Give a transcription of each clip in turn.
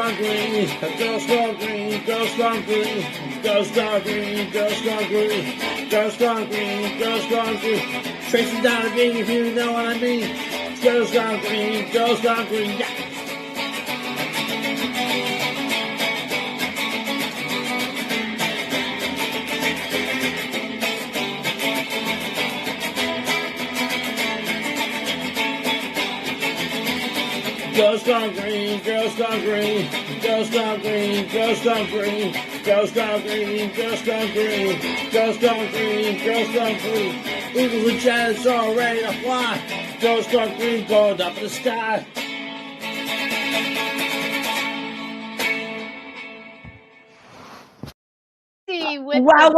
gone green, girls gone green, girls gone green, girls gone green, girls gone green, girls gone green, girls gone green. Tracy, Donna, if you know what I mean. Girls gone green, girls gone green. Yeah. Girls gone green, girls gone green, girls gone green, girls gone green, girls gone green, girls gone green, girls gone green, girls gone green. Eagles and Giants are ready to fly. Girls gone green, going up in the sky. Wow.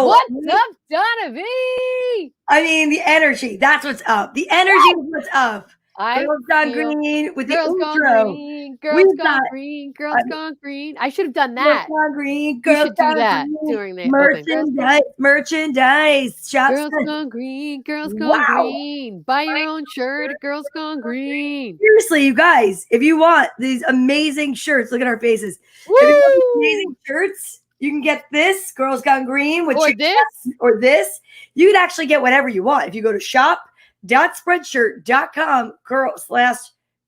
What's up, Donna V? I mean, the energy. That's what's up. The energy is what's up. Girls Gone Green with the intro. Girls Gone Green, Girls Gone Green. I should have done that. Girls Gone Green, Girls Gone that Green. During the merchandise. Girls Gone Green, Girls Gone Green. Buy your own shirt at Girls Gone Green. Seriously, you guys, if you want these amazing shirts, look at our faces. Woo! If you want these amazing shirts, you can get this, Girls Gone Green. Or this. You can actually get whatever you want. If you go to shop.spreadshirt.com,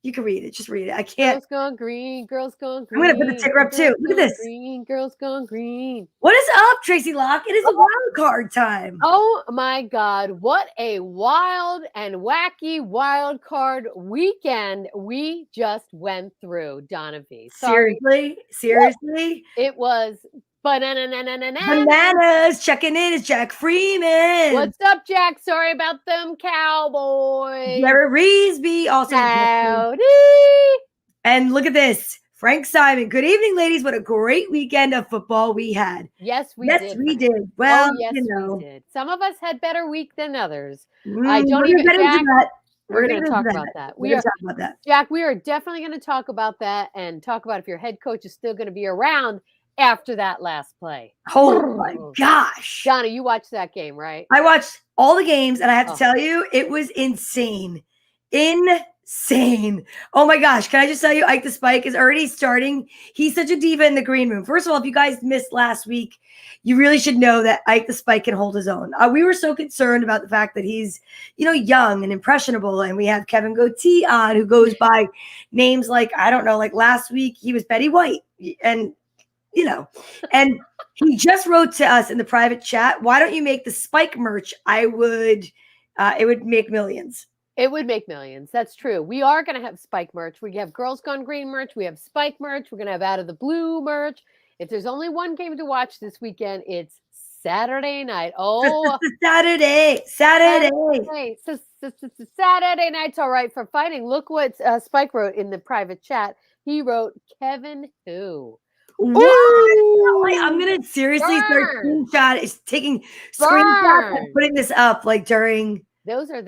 you can read it. Just read it. I can't. Girls Gone Green, Girls Gone Green. I'm going to put the ticker up too. Look at this. Green, Girls Gone Green. What is up, Tracy Locke? It is a wild card time. Oh my God. What a wild and wacky wild card weekend we just went through, Donna V. Seriously? It was bananas. Checking in is Jack Freeman. What's up, Jack? Sorry about them Cowboys. Larry Reesby also. Howdy. And look at this. Frank Simon. Good evening, ladies. What a great weekend of football we had. Yes, we did. Well, yes, we did. Some of us had better week than others. I don't even get into that. We're going to talk about that. We're going to talk about that. Jack, we are definitely going to talk about that and talk about if your head coach is still going to be around after that last play. Oh my gosh. Donna, you watched that game, right? I watched all the games, and I have to tell you, it was insane. Oh my gosh. Can I just tell you, Ike the Spike is already starting. He's such a diva in the green room. First of all, if you guys missed last week, you really should know that Ike the Spike can hold his own. We were so concerned about the fact that he's, young and impressionable. And we have Kevin Gootee on, who goes by names like, I don't know, like last week he was Betty White. And and he just wrote to us in the private chat, why don't you make the Spike merch? It would make millions. It would make millions. That's true. We are going to have Spike merch. We have Girls Gone Green merch. We have Spike merch. We're going to have Out of the Blue merch. If there's only one game to watch this weekend, it's Saturday night. Oh, Saturday. Saturday night's all right for fighting. Look what Spike wrote in the private chat. He wrote Kevin who. I'm gonna seriously start taking screenshots and putting this up during. Those are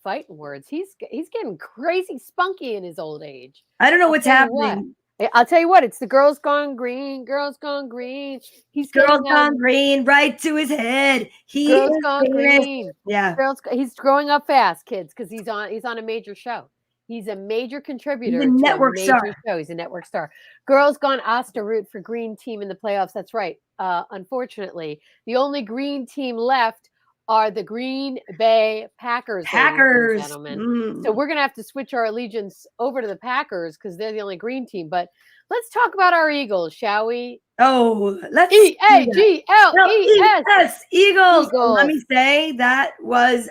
fighting words. He's getting crazy spunky in his old age. I don't know what's happening. I'll tell you what. It's the Girls Gone Green. Girls Gone Green. He's Girls Gone Green right to his head. Girls Gone Green. Yeah. He's growing up fast, kids, because he's on a major show. He's a major contributor. He's a network star. He's a network star. Girls Gone Asta root for green team in the playoffs. That's right. Unfortunately, the only green team left are the Green Bay Packers. Packers. Gentlemen. So we're going to have to switch our allegiance over to the Packers because they're the only green team. But let's talk about our Eagles, shall we? Oh, let's EAGLES. Eagles. Let me say that was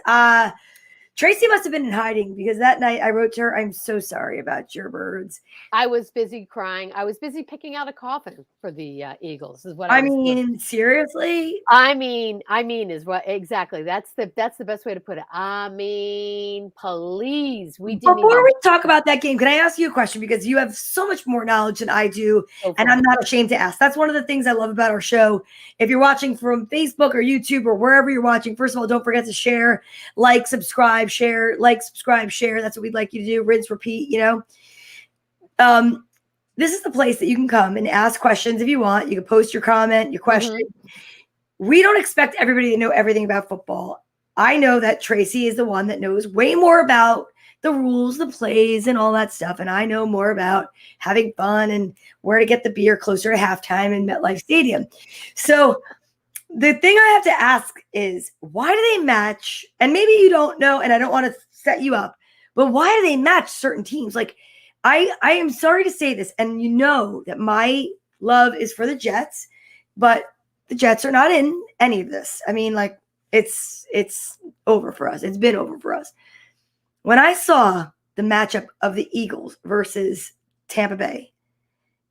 Tracy must have been in hiding because that night I wrote to her, I'm so sorry about your birds. I was busy crying. I was busy picking out a coffin for the Eagles is what I mean, seriously? I mean is what exactly. That's the best way to put it. I mean, please. Before we talk about that game, can I ask you a question? Because you have so much more knowledge than I do, and I'm not ashamed to ask. That's one of the things I love about our show. If you're watching from Facebook or YouTube or wherever you're watching, first of all, don't forget to share, like, subscribe, share. That's what we'd like you to do. Rinse, repeat, This is the place that you can come and ask questions if you want. You can post your comment, your question. Mm-hmm. We don't expect everybody to know everything about football. I know that Tracy is the one that knows way more about the rules, the plays, and all that stuff. And I know more about having fun and where to get the beer closer to halftime in MetLife Stadium. So the thing I have to ask is, why do they match? And maybe you don't know, and I don't want to set you up, but why do they match certain teams? Like, I am sorry to say this, and you know that my love is for the Jets, but the Jets are not in any of this. I mean, like, it's over for us. It's been over for us. When I saw the matchup of the Eagles versus Tampa Bay,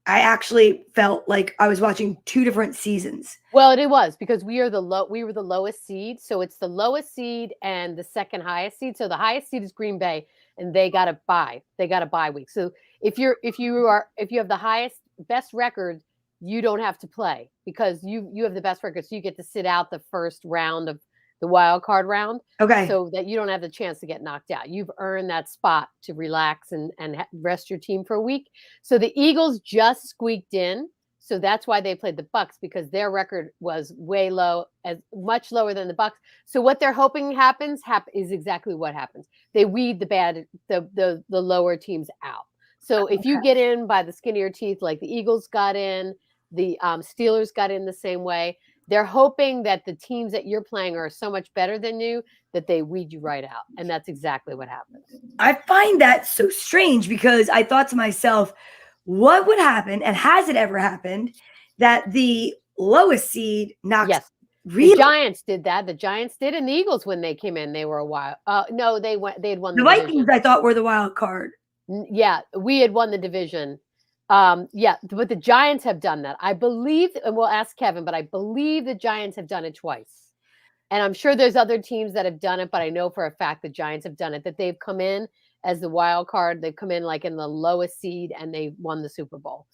I actually felt like I was watching two different seasons. Well, it was because we were the lowest seed, so it's the lowest seed and the second highest seed. So the highest seed is Green Bay, and they got a bye. They got a bye week. So if you have the best record, you don't have to play because you have the best record, so you get to sit out the first round of the wild card round. Okay. So that you don't have the chance to get knocked out. You've earned that spot to relax and rest your team for a week. So the Eagles just squeaked in. So that's why they played the Bucs, because their record was way low, much lower than the Bucs. So what they're hoping happens is exactly what happens. They weed the lower teams out. So if you get in by the skin of your teeth, like the Eagles got in, the Steelers got in the same way, they're hoping that the teams that you're playing are so much better than you that they weed you right out. And that's exactly what happens. I find that so strange because I thought to myself, what would happen, and has it ever happened, that the lowest seed knocks? Yes. Really? The Giants did that. The Giants did, and the Eagles, when they came in, they were a wild. No, they had won the division. Vikings, I thought, were the wild card. Yeah, we had won the division. But the Giants have done that. I believe, and we'll ask Kevin, but I believe the Giants have done it twice. And I'm sure there's other teams that have done it, but I know for a fact the Giants have done it, that they've come in as the wild card. They've come in like in the lowest seed and they won the Super Bowl.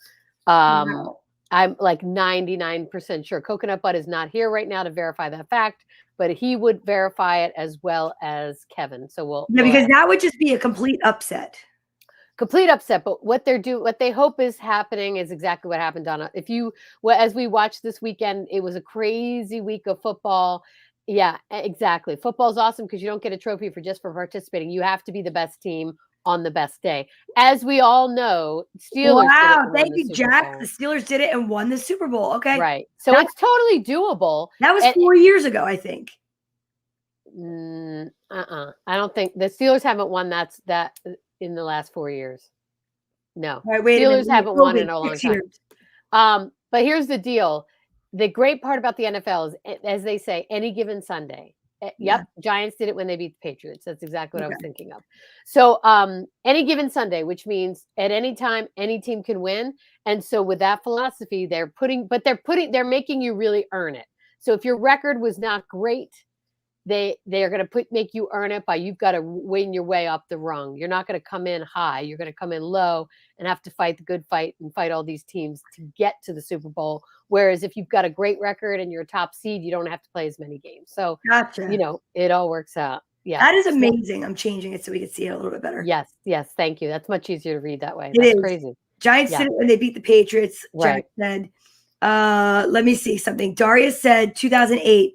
Wow. I'm like 99% sure. Coconut Butt is not here right now to verify that fact, but he would verify it as well as Kevin. So because that would just be a complete upset. Complete upset, but what they hope is happening is exactly what happened, Donna. As we watched this weekend, it was a crazy week of football. Yeah, exactly. Football's awesome because you don't get a trophy for participating. You have to be the best team on the best day. As we all know, Steelers. Wow, thank you, Jack. The Steelers did it and won the Super Bowl. Okay. Right. So it's totally doable. That was 4 years ago, I think. I don't think the Steelers haven't won that in the last 4 years. No. Right, Steelers haven't won in a long time. But here's the deal. The great part about the NFL is, as they say, any given Sunday. Yep. Giants did it when they beat the Patriots. That's exactly what I was thinking of. So any given Sunday, which means at any time, any team can win. And so with that philosophy, they're making you really earn it. So if your record was not great, they are going to make you earn it by you've got to win your way up the rung. You're not going to come in high. You're going to come in low and have to fight the good fight and fight all these teams to get to the Super Bowl. Whereas if you've got a great record and you're a top seed, you don't have to play as many games. So, gotcha. It all works out. Yeah. That is amazing. I'm changing it so we can see it a little bit better. Yes. Thank you. That's much easier to read that way. That's crazy. Giants did it when they beat the Patriots. Right. Jack said, let me see something. Daria said 2008.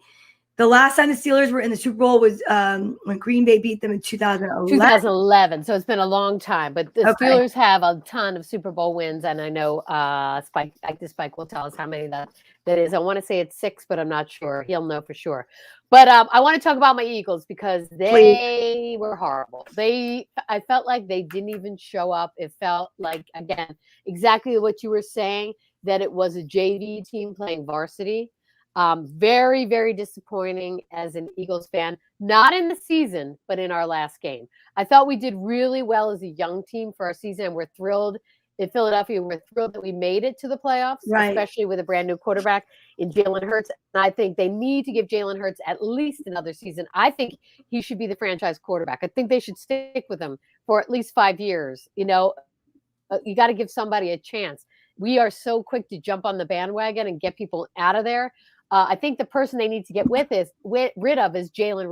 The last time the Steelers were in the Super Bowl was when Green Bay beat them in 2011. 2011. So it's been a long time. But the Steelers have a ton of Super Bowl wins. And I know Ike the Spike will tell us how many that is. I want to say it's 6, but I'm not sure. He'll know for sure. But I want to talk about my Eagles because they were horrible. I felt like they didn't even show up. It felt like, again, exactly what you were saying, that it was a JV team playing varsity. Very, very disappointing as an Eagles fan, not in the season, but in our last game. I thought we did really well as a young team for our season, and we're thrilled in Philadelphia. We're thrilled that we made it to the playoffs, especially with a brand new quarterback in Jalen Hurts. And I think they need to give Jalen Hurts at least another season. I think he should be the franchise quarterback. I think they should stick with him for at least 5 years. You got to give somebody a chance. We are so quick to jump on the bandwagon and get people out of there. I think the person they need to get rid of is Jalen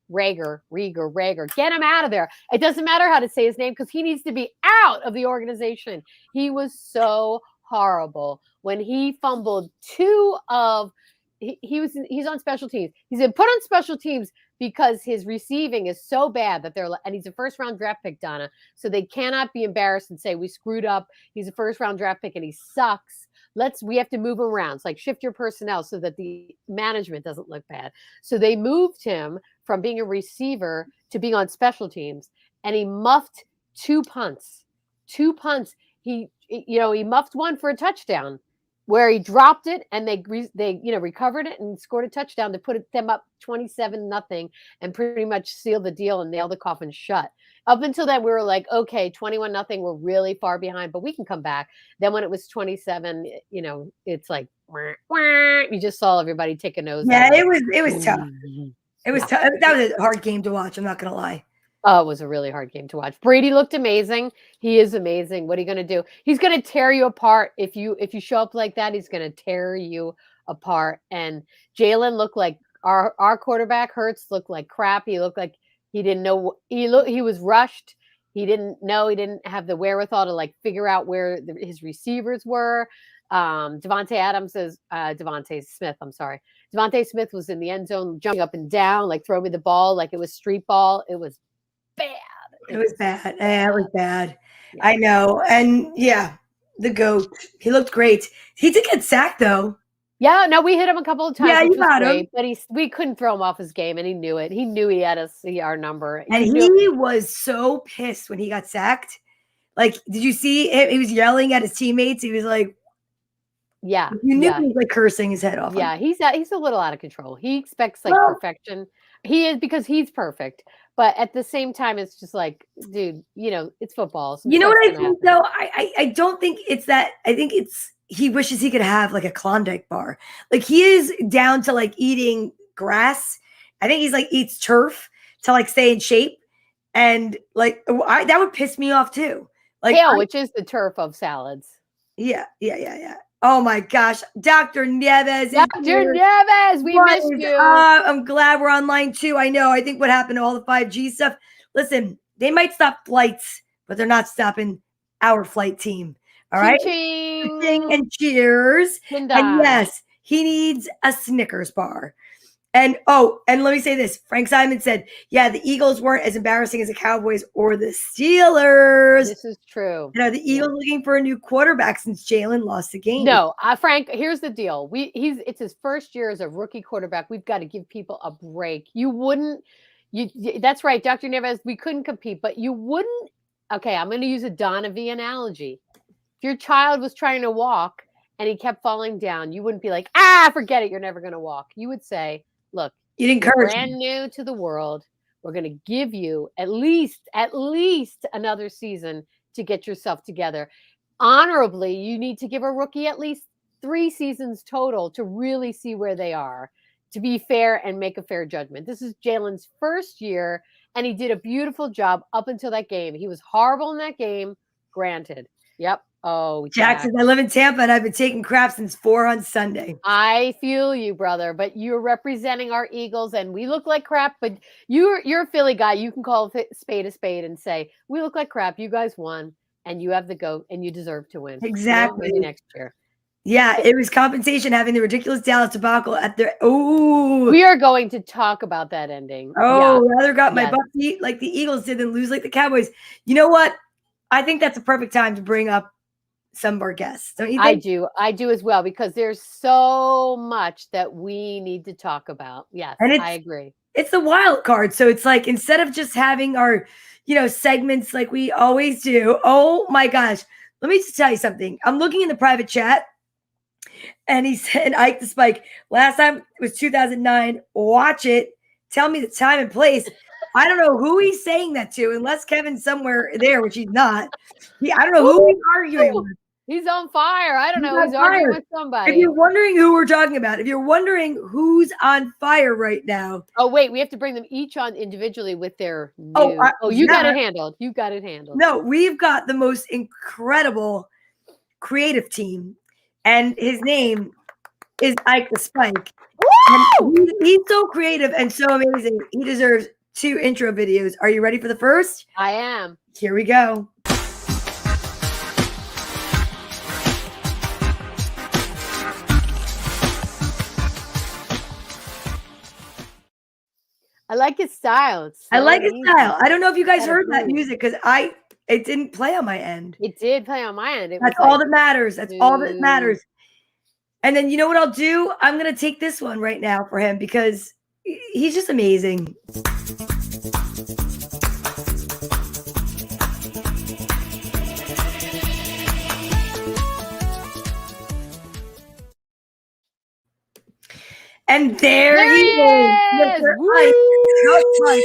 Reagor. Get him out of there. It doesn't matter how to say his name because he needs to be out of the organization. He was so horrible when he fumbled he's on special teams. He's been put on special teams because his receiving is so bad that and he's a first round draft pick, Donna. So they cannot be embarrassed and say we screwed up. He's a first round draft pick and he sucks. We have to move him around. It's like shift your personnel so that the management doesn't look bad. So they moved him from being a receiver to being on special teams, and he muffed 2 punts. He muffed one for a touchdown where he dropped it and they recovered it and scored a touchdown to put them up 27-0 and pretty much seal the deal and nail the coffin shut. Up until then, we were like, okay, 21-0, we're really far behind, but we can come back. Then when it was 27, it's like, wah, wah, you just saw everybody take a nose. Yeah, it was tough. It was tough. That was a hard game to watch. I'm not going to lie. Oh, it was a really hard game to watch. Brady looked amazing. He is amazing. What are you going to do? He's going to tear you apart. If you show up like that, he's going to tear you apart. And Jalen looked like our quarterback. Hurts looked like crap. He looked like he didn't know. He was rushed. He didn't know. He didn't have the wherewithal to figure out where his receivers were. Devontae Smith. I'm sorry. Devontae Smith was in the end zone, jumping up and down, throw me the ball like it was street ball. It was bad. It was bad. Yeah, it was bad. Yeah. I know. And the GOAT. He looked great. He did get sacked though. Yeah, no, we hit him a couple of times. Yeah, you got him. But we couldn't throw him off his game, and he knew it. He knew he had to see our number. And he was so pissed when he got sacked. Did you see him? He was yelling at his teammates. He was like, yeah. You knew he was cursing his head off. Yeah, he's a little out of control. He expects perfection. He is, because he's perfect. But at the same time, it's just dude, it's football. You know what I think, though? I don't think it's that. I think he wishes he could have a Klondike bar. He is down to eating grass. I think he's eats turf to stay in shape. And that would piss me off too. Kale, which is the turf of salads. Yeah. Oh my gosh, Dr. Nieves. Dr. Nieves, we missed you. I'm glad we're online too. I know. I think what happened to all the 5G stuff. Listen, they might stop flights, but they're not stopping our flight team. All right. Ching. And cheers. And yes, he needs a Snickers bar. And let me say this. Frank Simon said, the Eagles weren't as embarrassing as the Cowboys or the Steelers. This is true. The Eagles looking for a new quarterback since Jalen lost the game. No, Frank, here's the deal. It's his first year as a rookie quarterback. We've got to give people a break. That's right, Dr. Nieves, we couldn't compete, but you wouldn't. Okay, I'm going to use a Donna V analogy. If your child was trying to walk and he kept falling down, you wouldn't be like, forget it, you're never going to walk. You would say, look, you'd encourage brand new to the world. We're going to give you at least another season to get yourself together. Honorably, you need to give a rookie at least 3 seasons total to really see where they are, to be fair and make a fair judgment. This is Jalen's first year, and he did a beautiful job up until that game. He was horrible in that game, granted. Yep. Oh, Jackson, I live in Tampa and I've been taking crap since 4 on Sunday. I feel you, brother, but you're representing our Eagles and we look like crap, but you're a Philly guy. You can call a spade and say, we look like crap. You guys won and you have the GOAT and you deserve to win. Exactly. Maybe next year. Yeah, it was compensation having the ridiculous Dallas debacle at their. Oh, we are going to talk about that ending. Rather got my butt beat like the Eagles did than lose like the Cowboys. You know what? I think that's a perfect time to bring up some of our guests. Don't you think? I do as well, because there's so much that we need to talk about. Yes, and I agree. It's the wild card. So it's instead of just having our, segments like we always do. Oh my gosh. Let me just tell you something. I'm looking in the private chat and he said, Ike the Spike, last time it was 2009. Watch it. Tell me the time and place. I don't know who he's saying that to, unless Kevin's somewhere there, which he's not. I don't know who he's arguing with. He's on fire. I don't know. He's arguing with somebody. If you're wondering who we're talking about, if you're wondering who's on fire right now. Oh, wait. We have to bring them each on individually with their new. You got it handled. You got it handled. No, we've got the most incredible creative team. And his name is Ike the Spike. He's so creative and so amazing. He deserves 2 intro videos. Are you ready for the first? I am. Here we go. I like his style. It's I slow like and his easy. style. I don't know if you guys Gotta heard that move. music because it didn't play on my end. It did play on my end. It That's was all like, that matters. That's all that matters. And then you know what I'll do? I'm gonna take this one right now for him because he's just amazing. And there he is. Mr. Woo! Ike. Not Mike.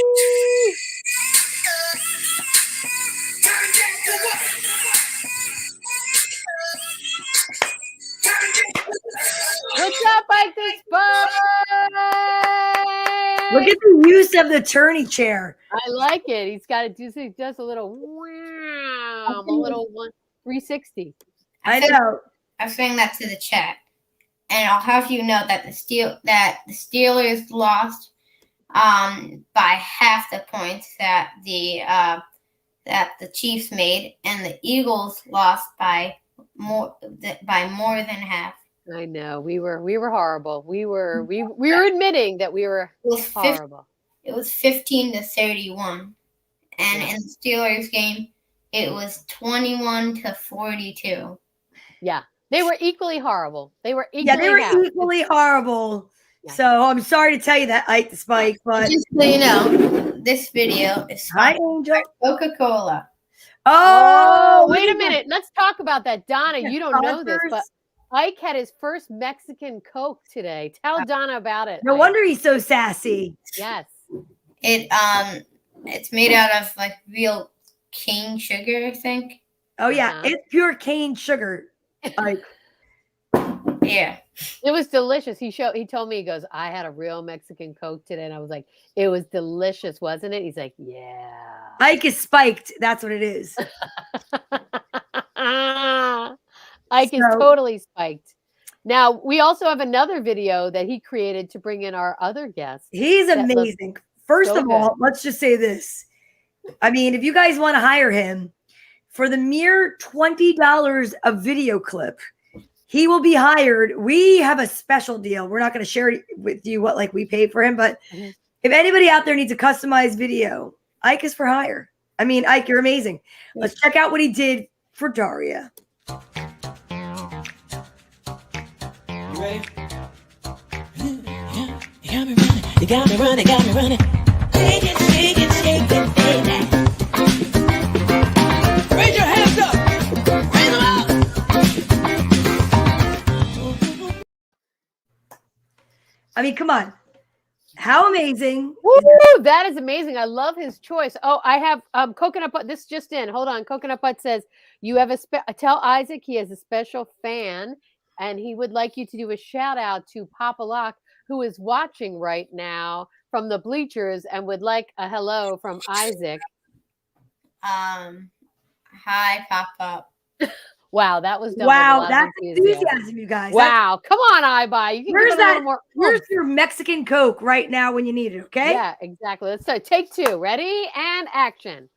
What's up, Ike the Spike? Look at the use of the tourney chair. I like it. He's got to do. He does a little wow, a little 360. I know. I was saying that to the chat, and I'll have you know that the Steelers lost by half the points that the Chiefs made, and the Eagles lost by more than half. I know we were horrible. We were admitting that we were horrible. It was 15-31, and in the Steelers game, it was 21-42. Yeah, they were equally horrible. They were equally. Yeah, they were equally horrible. Yeah. So I'm sorry to tell you that, Ike the Spike, but Just so you know, this video is hi, sponsored Angel. by Coca-Cola. Oh, wait a minute. Let's talk about that, Donna. You don't know this, but Ike had his first Mexican Coke today. Tell Donna about it. No Ike. wonder he's so sassy. Yes. It's made out of like real cane sugar, I think. Oh yeah, it's pure cane sugar. Like, yeah, it was delicious. He told me, he goes, I had a real Mexican Coke today, and I was like, it was delicious, wasn't it? He's like, yeah. Ike is spiked. That's what it is. Ike is totally spiked. Now, we also have another video that he created to bring in our other guests. He's amazing. First of all, let's just say this. I mean, if you guys want to hire him for the mere $20 a video clip, he will be hired. We have a special deal. We're not going to share with you what we pay for him, but if anybody out there needs a customized video, Ike is for hire. I mean, Ike, you're amazing. Let's check out what he did for Daria. You ready? You got me running, got me running. Shake it, shake it, shake it, baby. Raise your hands up. Raise them up. I mean, come on. How amazing. Woo, that is amazing. I love his choice. Oh, I have Coconut Butt. This just in. Hold on. Coconut Butt says, you have tell Isaac he has a special fan, and he would like you to do a shout out to Papa Locke, who is watching right now from the bleachers and would like a hello from Isaac. Hi, Papa. Wow, that was done. Wow, that's enthusiasm, you guys. Wow, come on, Ibai. You can where's give it a little more. Where's your Mexican Coke right now when you need it? Okay. Yeah, exactly. Let's start. Take two. Ready and action.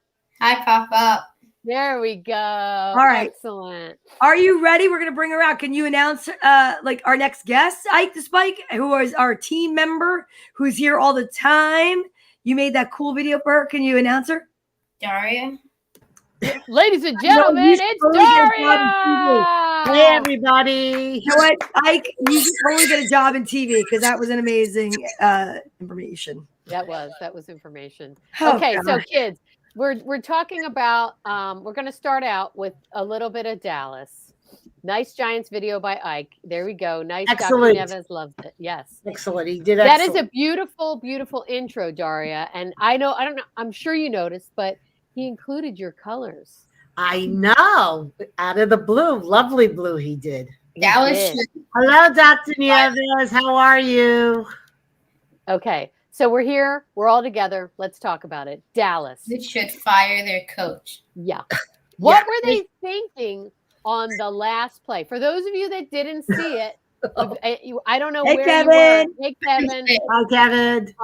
Hi, Papa. There we go. All right. Excellent. Are you ready? We're gonna bring her out. Can you announce our next guest, Ike the Spike, who is our team member, who's here all the time? You made that cool video for her. Can you announce her? Daria. Ladies and gentlemen, it's Daria. Hey, everybody. You know what, Ike? You should totally get a job in TV because that was an amazing information. That was information. Oh, okay, God. so kids, we're talking about we're going to start out with a little bit of Dallas. Nice Giants video by Ike. There we go. Nice. Excellent. Dr. Neves loved it. Yes. Excellent. He did That excellent. is a beautiful, beautiful intro, Daria. And I don't know, I'm sure you noticed, but he included your colors. I know. Out of the blue. Lovely blue he did. Dallas. Hello, Dr. Nieves. How are you? Okay. So we're here. We're all together. Let's talk about it. Dallas. They should fire their coach. Yeah. What were they thinking on the last play? For those of you that didn't see it, I don't know Hey, where Kevin. you were. Hey, Kevin. Hi, Kevin.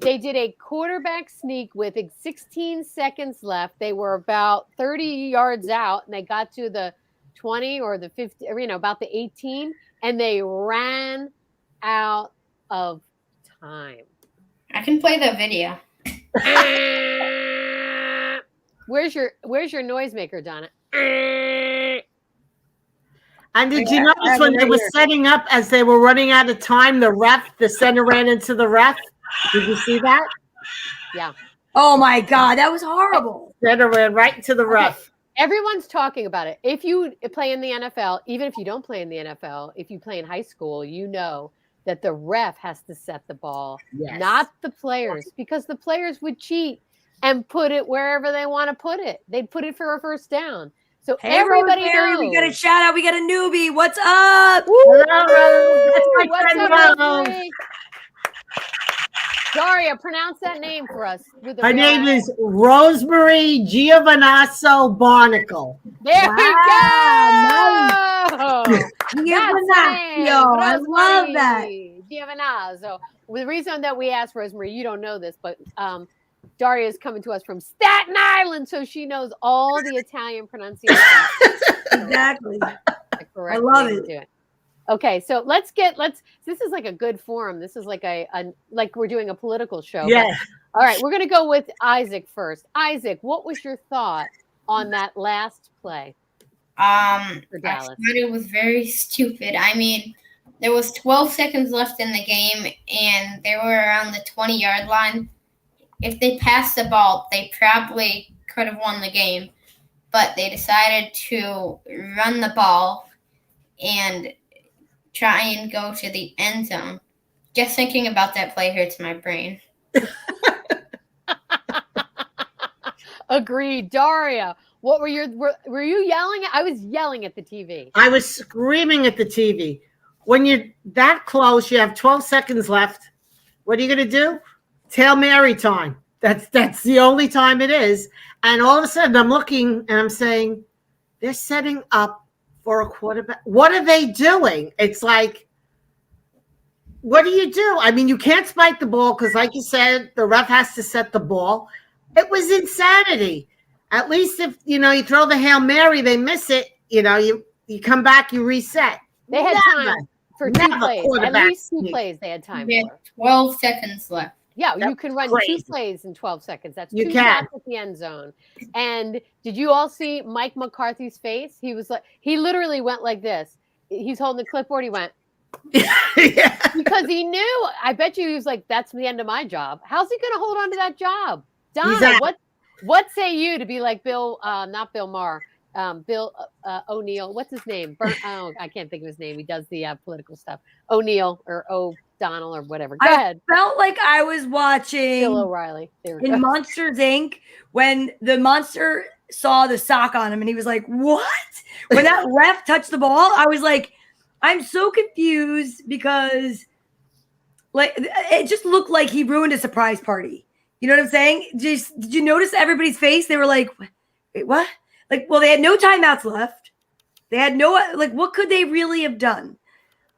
They did a quarterback sneak with 16 seconds left. They were about 30 yards out, and they got to the 20 or the 50, about the 18, and they ran out of time. I can play the video. Where's your noisemaker, Donna? And did you notice when they were setting up as they were running out of time, the center ran into the ref? Did you see that? Yeah. Oh my God, that was horrible. Center ran right into the ref. Everyone's talking about it. If you play in the NFL, even if you don't play in the NFL, if you play in high school, you know that the ref has to set the ball, not the players, because the players would cheat and put it wherever they want to put it. They'd put it for a first down. So Hey, everybody Rosemary, knows. we got a shout out. We got a newbie. What's up? Hello, that's my What's friend up, Rose. Rosemary? Daria, pronounce that name for us. With a Her real name accent. is Rosemary Giovanasso Barnacle. There we Wow, go. Giovanazzo. I love that. Giovanazzo. Well, the reason that we asked Rosemary, you don't know this, but Daria is coming to us from Staten Island, so she knows all the Italian pronunciations. Exactly. I love it. Okay, so this is like a good forum. This is like like we're doing a political show. Yes. All right, we're going to go with Isaac first. Isaac, what was your thought on that last play? I For Dallas? thought it was very stupid. I mean, there was 12 seconds left in the game, and they were around the 20-yard line. If they passed the ball, they probably could have won the game. But they decided to run the ball and try and go to the end zone. Just thinking about that play hurts my brain. Agreed. Daria, what were you yelling at? I was yelling at the TV. I was screaming at the TV. When you're that close, you have 12 seconds left. What are you going to do? Hail Mary time. That's the only time it is. And all of a sudden, I'm looking and I'm saying, they're setting up for a quarterback. What are they doing? It's like, what do you do? I mean, you can't spike the ball because, like you said, the ref has to set the ball. It was insanity. At least if, you throw the Hail Mary, they miss it, you come back, you reset. They had time for 2 plays. At least 2 plays they had time for. 12 seconds left. Yeah, you can run crazy. 2 plays in 12 seconds. That's 2 shots at the end zone. And did you all see Mike McCarthy's face? He literally went like this. He's holding the clipboard. He went, because he knew. I bet you he was like, that's the end of my job. How's he going to hold on to that job? Donna, what say you to be like Bill, not Bill Maher, Bill O'Neill. What's his name? I can't think of his name. He does the political stuff. O'Neill or O'Donnell or whatever. Go ahead. Felt like I was watching Bill O'Reilly in Monsters Inc. when the monster saw the sock on him and he was like, what? When that ref touched the ball, I was like, I'm so confused because like it just looked like he ruined a surprise party. You know what I'm saying? Did you notice everybody's face? They were like, wait, what? Like, well, they had no timeouts left. They had no, like, what could they really have done?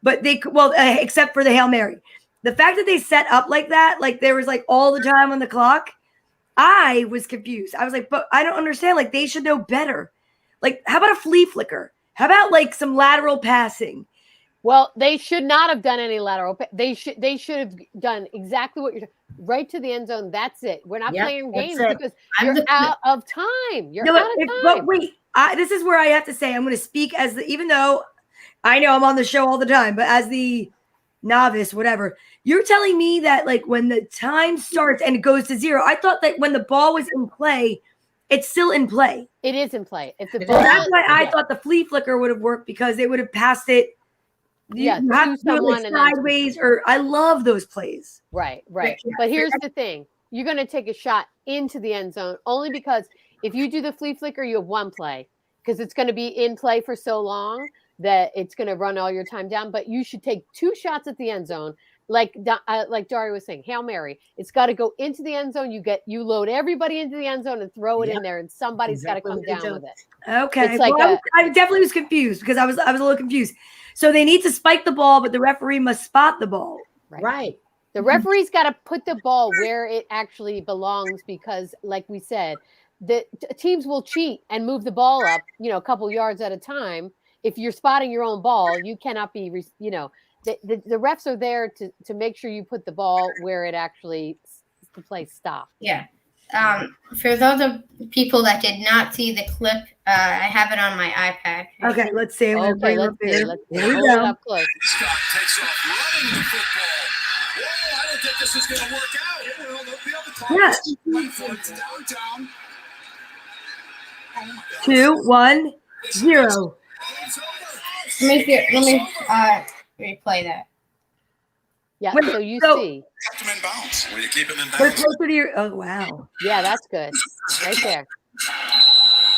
But except for the Hail Mary. The fact that they set up like that, like there was like all the time on the clock, I was confused. I was like, but I don't understand. Like, they should know better. Like, how about a flea flicker? How about like some lateral passing? Well, they should not have done any lateral. They should have done exactly what you're doing. Right to the end zone. That's it. We're not playing games because you're out of time. You're out of time. But wait, this is where I have to say I'm going to speak as even though I know I'm on the show all the time, but as the novice, whatever, you're telling me that like when the time starts and it goes to 0, I thought that when the ball was in play, it's still in play. It is in play. If the ball, that's why I thought the flea flicker would have worked because they would have passed it. You have to do it like sideways, or I love those plays. Right. But here's the thing: you're going to take a shot into the end zone only because if you do the flea flicker, you have 1 play because it's going to be in play for so long that it's going to run all your time down. But you should take 2 shots at the end zone, like Daria was saying, Hail Mary. It's got to go into the end zone. You load everybody into the end zone and throw it in there, and somebody's got to come down with it. Okay, I definitely was confused because I was a little confused. So they need to spike the ball, but the referee must spot the ball. Right. The referee's got to put the ball where it actually belongs because, like we said, the teams will cheat and move the ball up, a couple yards at a time. If you're spotting your own ball, you cannot be, The refs are there to make sure you put the ball where it actually the play stopped. Yeah. For those of people that did not see the clip, I have it on my iPad. Okay, let's see. I'm gonna Okay, bring it let's up see. here. Let's Here we hold it go. up close. Scott takes off running the football. Whoa, I don't think this is going to work out. Well, they'll be able to call Yeah. this one for it's downtown. Oh my God. 2, 1, 0. It's over. Let me replay that. Yeah, Wait, so you so- see. Kept him in bounds. When you keep him in Put it bounds, closer to your. Oh wow. Yeah, that's good. Right there.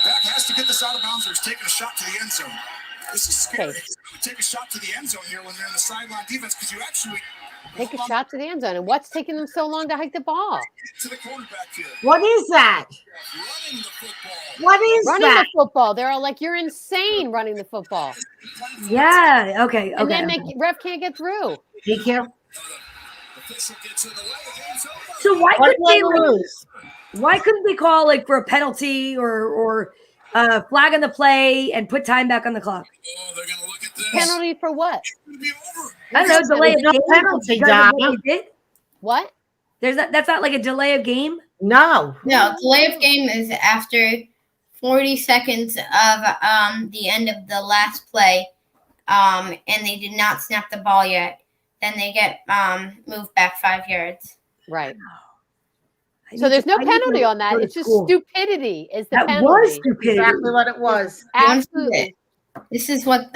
Dak has to get this out of bounds or he's taking a shot to the end zone. This is scary. Okay. You take a shot to the end zone here when they're in the sideline defense because you actually Take a shot to the end zone. And what's taking them so long to hike the ball? to the quarterback here. What is that? Running the football. What is Running that? the football. They're all like, you're insane running the football. Yeah. Okay. And Okay. then ref can't get through. Be careful. Official gets in the way. The game's over. So why What couldn't they? did they lose? Why couldn't they call like for a penalty or flag on the play and put time back on the clock? Oh, they're going to look at this. Penalty for what? It's going to be over. I don't know. Delay of no game. penalty, because of what Donna. they did? What? That's not like a delay of game. No. No, delay of game is after 40 seconds of the end of the last play, and they did not snap the ball yet. Then they get moved back 5 yards. Right. I So need there's to- no I need to penalty on that. go to It's just school. stupidity is the That penalty. was stupidity. Exactly what it was. Absolutely. This is what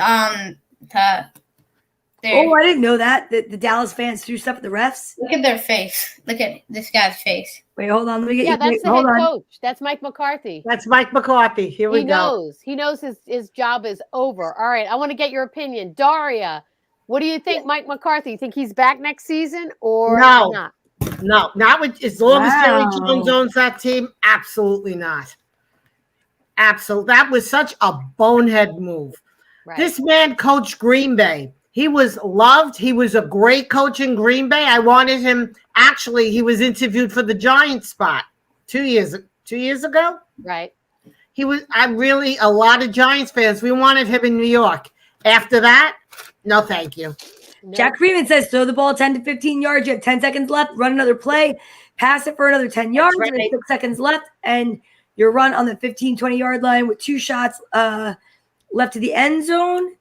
Oh, I didn't know that. The Dallas fans threw stuff at the refs. look at their face. Look at this guy's face. Wait, hold on. Let me get Yeah, you. that's wait, the hold head on. coach. That's Mike McCarthy. That's Mike McCarthy. Here we He go. knows. He knows his job is over. All right. I want to get your opinion. Daria, what do you think, Mike McCarthy? You think he's back next season or No. not? No, not with as long as Jerry Wow. Jones owns that team. Absolutely not. Absolutely. That was such a bonehead move. Right. This man coached Green Bay. He was loved. He was a great coach in Green Bay. I wanted him. Actually, he was interviewed for the Giants spot 2 years ago. Right. He was. A lot of Giants fans. We wanted him in New York. After that, no, thank you. No. Jack Freeman says throw the ball 10 to 15 yards. You have 10 seconds left. Run another play. Pass it for another 10 yards. right. And 6 seconds left. And you're run on the 15, 20-yard line with 2 shots left to the end zone.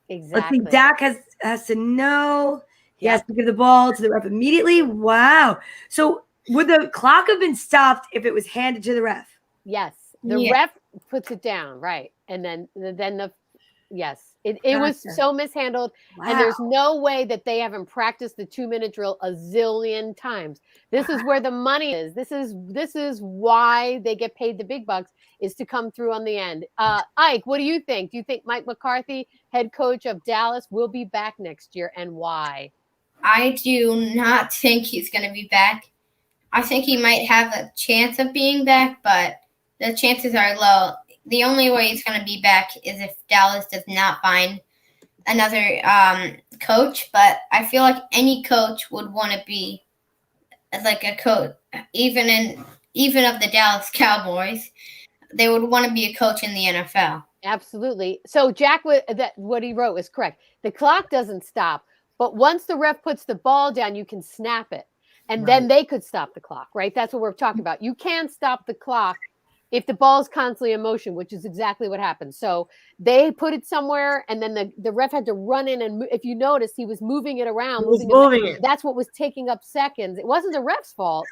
Exactly. Let's see. Dak has to know. He has to give the ball to the ref immediately. Wow. So would the clock have been stopped if it was handed to the ref? Yes. The Yeah. ref puts it down. Right. And then yes. It was Gotcha. so mishandled. Wow. And there's no way that they haven't practiced the 2-minute drill a zillion times. This is where the money is. This is why they get paid the big bucks, is to come through on the end. Ike, what do you think? Do you think Mike McCarthy, head coach of Dallas, will be back next year, and why? I do not think he's going to be back. I think he might have a chance of being back, but the chances are low. The only way he's going to be back is if Dallas does not find another coach. But I feel like any coach would want to be like a coach, even of the Dallas Cowboys. They would want to be a coach in the NFL. Absolutely. So Jack, what he wrote is correct. The clock doesn't stop, but once the ref puts the ball down, you can snap it, and then they could stop the clock. Right? That's what we're talking about. You can stop the clock if the ball is constantly in motion, which is exactly what happened. So they put it somewhere, and then the ref had to run in, and if you notice, he was moving it around. He was moving it. That's what was taking up seconds. It wasn't the ref's fault.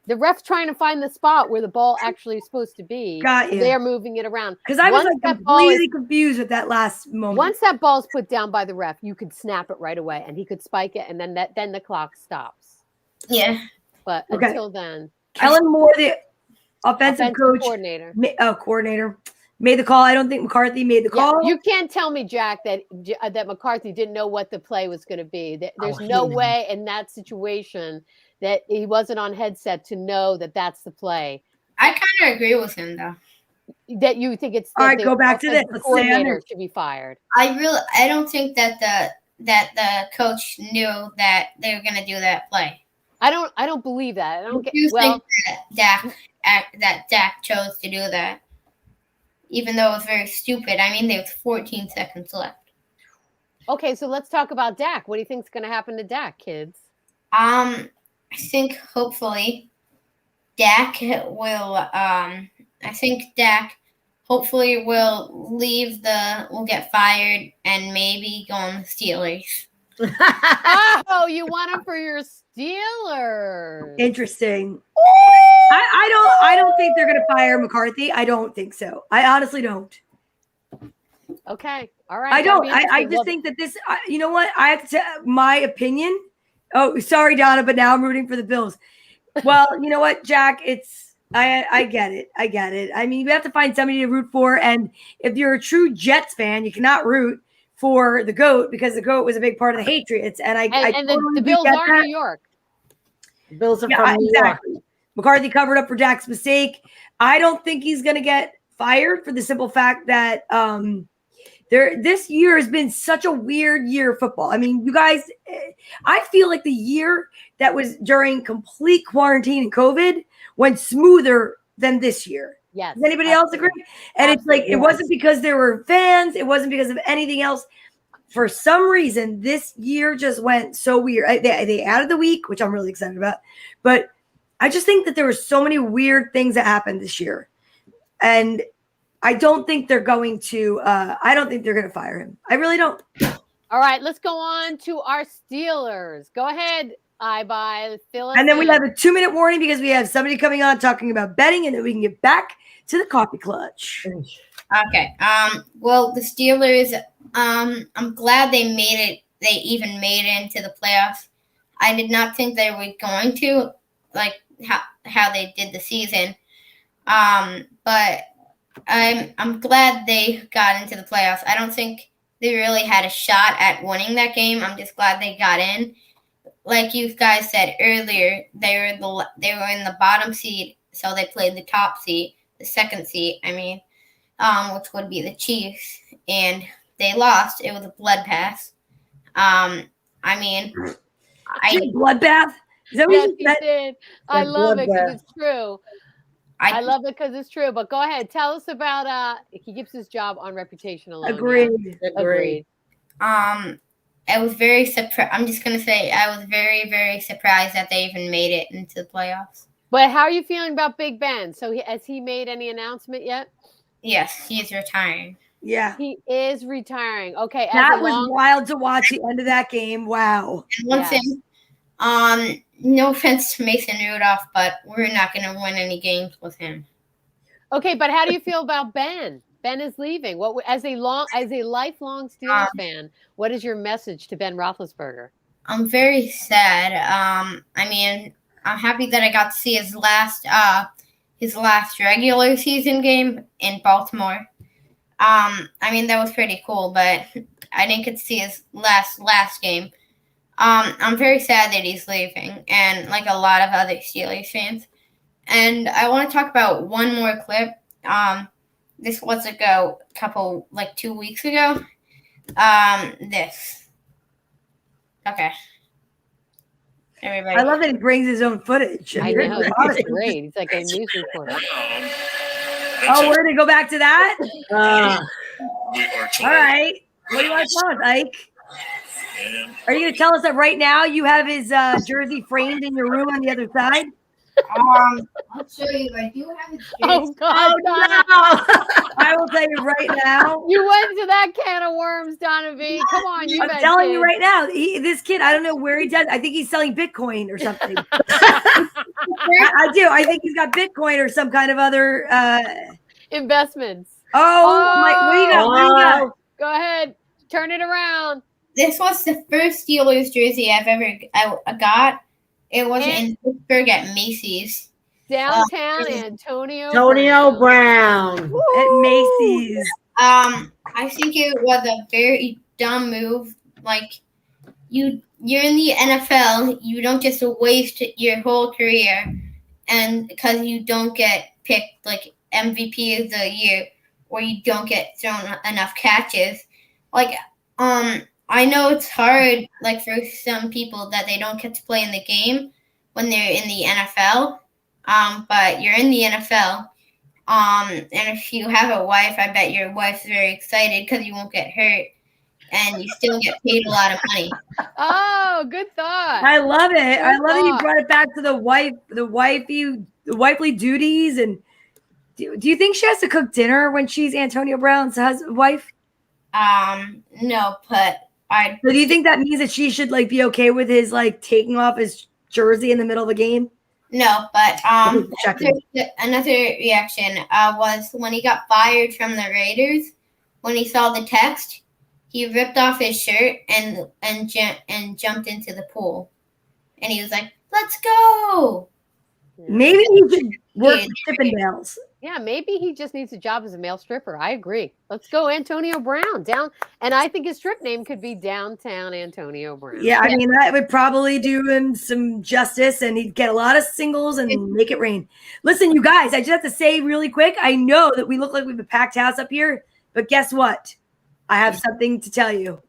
The ref's trying to find the spot where the ball actually is supposed to be. Got you. They're moving it around. Because I was Once like that ball is- completely confused at that last moment. Once that ball's put down by the ref, you could snap it right away, and he could spike it, and then the clock stops. Yeah. But Okay. until then, Kellen Moore, the offensive coach, coordinator. coordinator, made the call. I don't think McCarthy made the Yeah, call. you can't tell me, Jack, that McCarthy didn't know what the play was going to be. There's he no knew. way in that situation that he wasn't on headset to know that that's the play. I kind of agree with him, though. That you think it's All that right, the go back to this. offensive Let's stay on coordinator this. should be fired. I don't think that the coach knew that they were going to do that play. I don't believe that. I don't get You well. think that Dak chose to do that, even though it was very stupid. I mean, there was 14 seconds left. Okay, so let's talk about Dak. What do you think's going to happen to Dak, kids? I think hopefully Dak will. I think Dak hopefully will will get fired and maybe go on the Steelers. Oh, you want him for your Steelers. Interesting. I don't think they're gonna fire McCarthy. I don't think so. I honestly don't. Okay. All right. I don't. That'll be I interesting. just Well, think that this. You know what? I have to tell my opinion. Oh, sorry, Donna, but now I'm rooting for the Bills. Well, you know what, Jack? I get it. I get it. I mean, you have to find somebody to root for, and if you're a true Jets fan, you cannot root for the GOAT because the GOAT was a big part of the Patriots. And the Bills are New York. The Bills are Yeah, from New York. exactly. McCarthy covered up for Dak's mistake. I don't think he's going to get fired for the simple fact that this year has been such a weird year of football. I mean, you guys, I feel like the year that was during complete quarantine and COVID went smoother than this year. Yes. Does anybody else agree? And it's like, it wasn't because there were fans. It wasn't because of anything else. For some reason, this year just went so weird. They added the week, which I'm really excited about. But I just think that there were so many weird things that happened this year. And I don't think they're going to fire him. I really don't. All right, let's go on to our Steelers. Go ahead, iBuy. And then we have a 2-minute warning because we have somebody coming on talking about betting, and then we can get back to the coffee clutch. Okay. Well, the Steelers. I'm glad they made it. They even made it into the playoffs. I did not think they were going to, like how they did the season. But I'm glad they got into the playoffs. I don't think they really had a shot at winning that game. I'm just glad they got in. Like you guys said earlier, they were in the bottom seed, so they played the top seed, the second seed. I mean, which would be the Chiefs, and they lost. It was a bloodbath. I mean, Bloodbath? Is that what Yes, you he said? did. I love it because it's true. I I love it because it's true. But go ahead, tell us about. He keeps his job on reputation alone. Agreed. Agreed. I was very surprised. I'm just gonna say I was very, very surprised that they even made it into the playoffs. But how are you feeling about Big Ben? So has he made any announcement yet? Yes, he is retiring. Yeah. He is retiring. Okay. That was wild to watch the end of that game. Wow. And one thing, no offense to Mason Rudolph, but we're not going to win any games with him. Okay, but how do you feel about Ben? Ben is leaving. What as a lifelong Steelers fan, what is your message to Ben Roethlisberger? I'm very sad. I mean, I'm happy that I got to see his last regular season game in Baltimore. I mean, that was pretty cool, but I didn't get to see his last game. I'm very sad that he's leaving, and like a lot of other Steelers fans. And I want to talk about one more clip. This was a couple, like 2 weeks ago. This. Okay. Everybody. I love that he brings his own footage. I know. It's great. He's like a news reporter. Oh, we're going to go back to that? We are All right. What do you want to tell us, Ike? Are you going to tell us that right now you have his jersey framed in your room on the other side? I'll show you. I do have his jersey. Oh God, Donna. I will tell you right now. You went to that can of worms, Donna V. Come on, I'm telling you right now. This kid, I don't know where he does. I think he's selling Bitcoin or something. I do. I think he's got Bitcoin or some kind of other investments. Oh, my! What do you got? What do you got? Go ahead, turn it around. This was the first Steelers jersey I got. It was in Pittsburgh at Macy's. Downtown Antonio Brown. At Macy's. I think it was a very dumb move. Like you're in the NFL, you don't just waste your whole career, and because you don't get picked like MVP of the year, or you don't get thrown enough catches. Like I know it's hard, like for some people that they don't get to play in the game when they're in the NFL, but you're in the NFL. And if you have a wife, I bet your wife's very excited because you won't get hurt. and you still get paid a lot of money. Oh, good thought. I love it. I love that you thought. brought it back to the wifely duties. And do you think she has to cook dinner when she's Antonio Brown's wife? No, but So do you think that means that she should like be okay with his like taking off his jersey in the middle of the game? no, but Checking. another reaction was when he got fired from the Raiders. When he saw the text, he ripped off his shirt and jumped into the pool, and he was like, "Let's go!" Maybe he should work for Chippendales. Yeah, maybe he just needs a job as a male stripper. I agree. Let's go Antonio Brown down. And I think his strip name could be Downtown Antonio Brown. Yeah, I mean, that would probably do him some justice, and he'd get a lot of singles and make it rain. Listen, you guys, I just have to say really quick, I know that we look like we have a packed house up here, but guess what? I have something to tell you.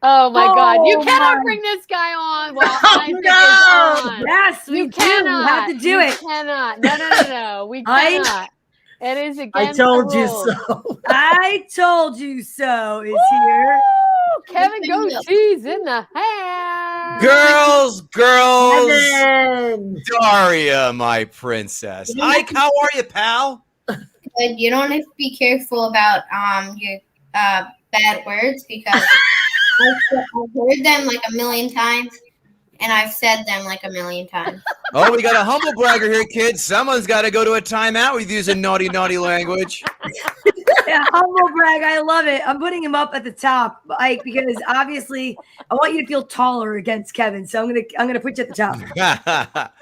Oh my God. You Oh, cannot my- bring this guy on while Isaac no. is on. Yes, we You do. We have to do You it. cannot. No. We I- cannot. It is against I told the you rules. so. I told you so is here. Woo! Kevin Gootee's in the house. Girls, Kevin. Daria, my princess. Ike, how are you, pal? But you don't have to be careful about your bad words because I've heard them like a million times, and I've said them like a million times. Oh, we got a humble bragger here, kids. Someone's got to go to a timeout with using naughty language. Yeah, humble brag. I love it. I'm putting him up at the top, Ike, because obviously I want you to feel taller against Kevin. So I'm gonna put you at the top.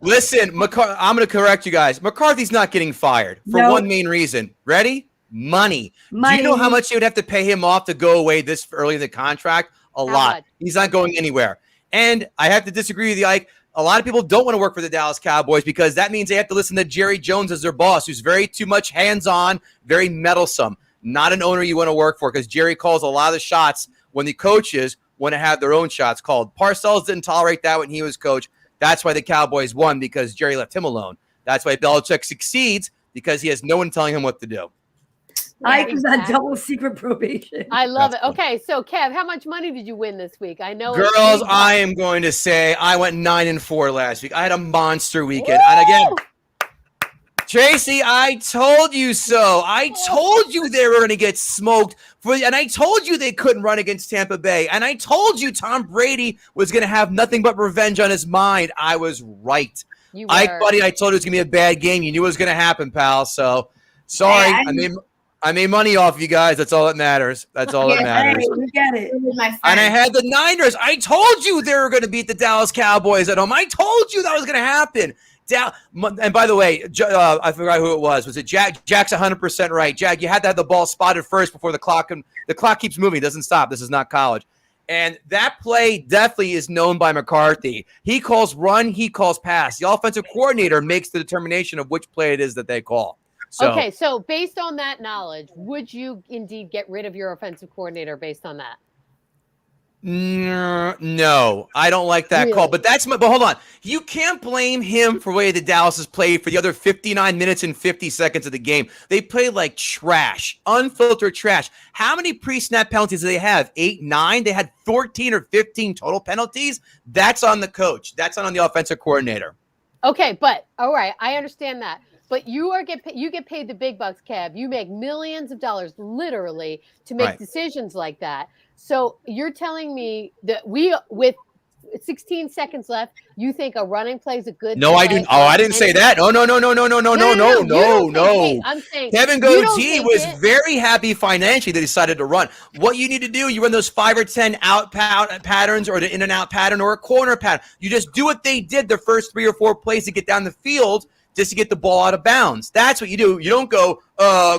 Listen, I'm going to correct you guys. McCarthy's not getting fired for No. one main reason. Ready? Money. Do Money. you know how much you would have to pay him off to go away this early in the contract? A lot. much? He's not going anywhere. And I have to disagree with you, Ike. A lot of people don't want to work for the Dallas Cowboys because that means they have to listen to Jerry Jones as their boss, who's very too much hands-on, very meddlesome. Not an owner you want to work for because Jerry calls a lot of the shots when the coaches want to have their own shots called. Parcells didn't tolerate that when he was coach. That's why the Cowboys won, because Jerry left him alone. That's why Belichick succeeds, because he has no one telling him what to do. Ike is on exactly. double secret probation. I love That's it. Okay, so Kev, how much money did you win this week? I know. it's Girls, big, I am going to say I went 9-4 last week. I had a monster weekend. And again, Tracy, I told you so. I told you they were going to get smoked. And I told you they couldn't run against Tampa Bay. And I told you Tom Brady was going to have nothing but revenge on his mind. I was right. You Ike, were. buddy, I told you it was going to be a bad game. You knew it was going to happen, pal. So, sorry. Hey, I made money off you guys. That's all that matters. That's all that matters. Hey, we get it. With my friend. And I had the Niners. I told you they were going to beat the Dallas Cowboys at home. I told you that was going to happen. And by the way, I forgot who it was. Was it Jack? Jack's 100% right. Jack, you had to have the ball spotted first before the clock. The clock keeps moving. It doesn't stop. This is not college. And that play definitely is known by McCarthy. He calls run. He calls pass. The offensive coordinator makes the determination of which play it is that they call. So, Okay, so based on that knowledge, would you indeed get rid of your offensive coordinator based on that? No, I don't like that call. Really? But hold on. You can't blame him for the way the Dallas has played for the other 59 minutes and 50 seconds of the game. They played like trash, unfiltered trash. How many pre-snap penalties do they have? 8, 9? They had 14 or 15 total penalties. That's on the coach. That's not on the offensive coordinator. Okay, but all right, I understand that. But you get paid the big bucks, Kev. You make millions of dollars literally to make Right. decisions like that. So you're telling me that with 16 seconds left, you think a running play is a good No, I play? didn't. Oh, I didn't say that. Oh, no. You don't think it. I'm saying Kevin you don't Gootee think was it. very happy financially that he decided to run. What you need to do, you run those 5 or 10 out patterns or the in and out pattern or a corner pattern. You just do what they did the first 3 or 4 plays to get down the field just to get the ball out of bounds. That's what you do. You don't go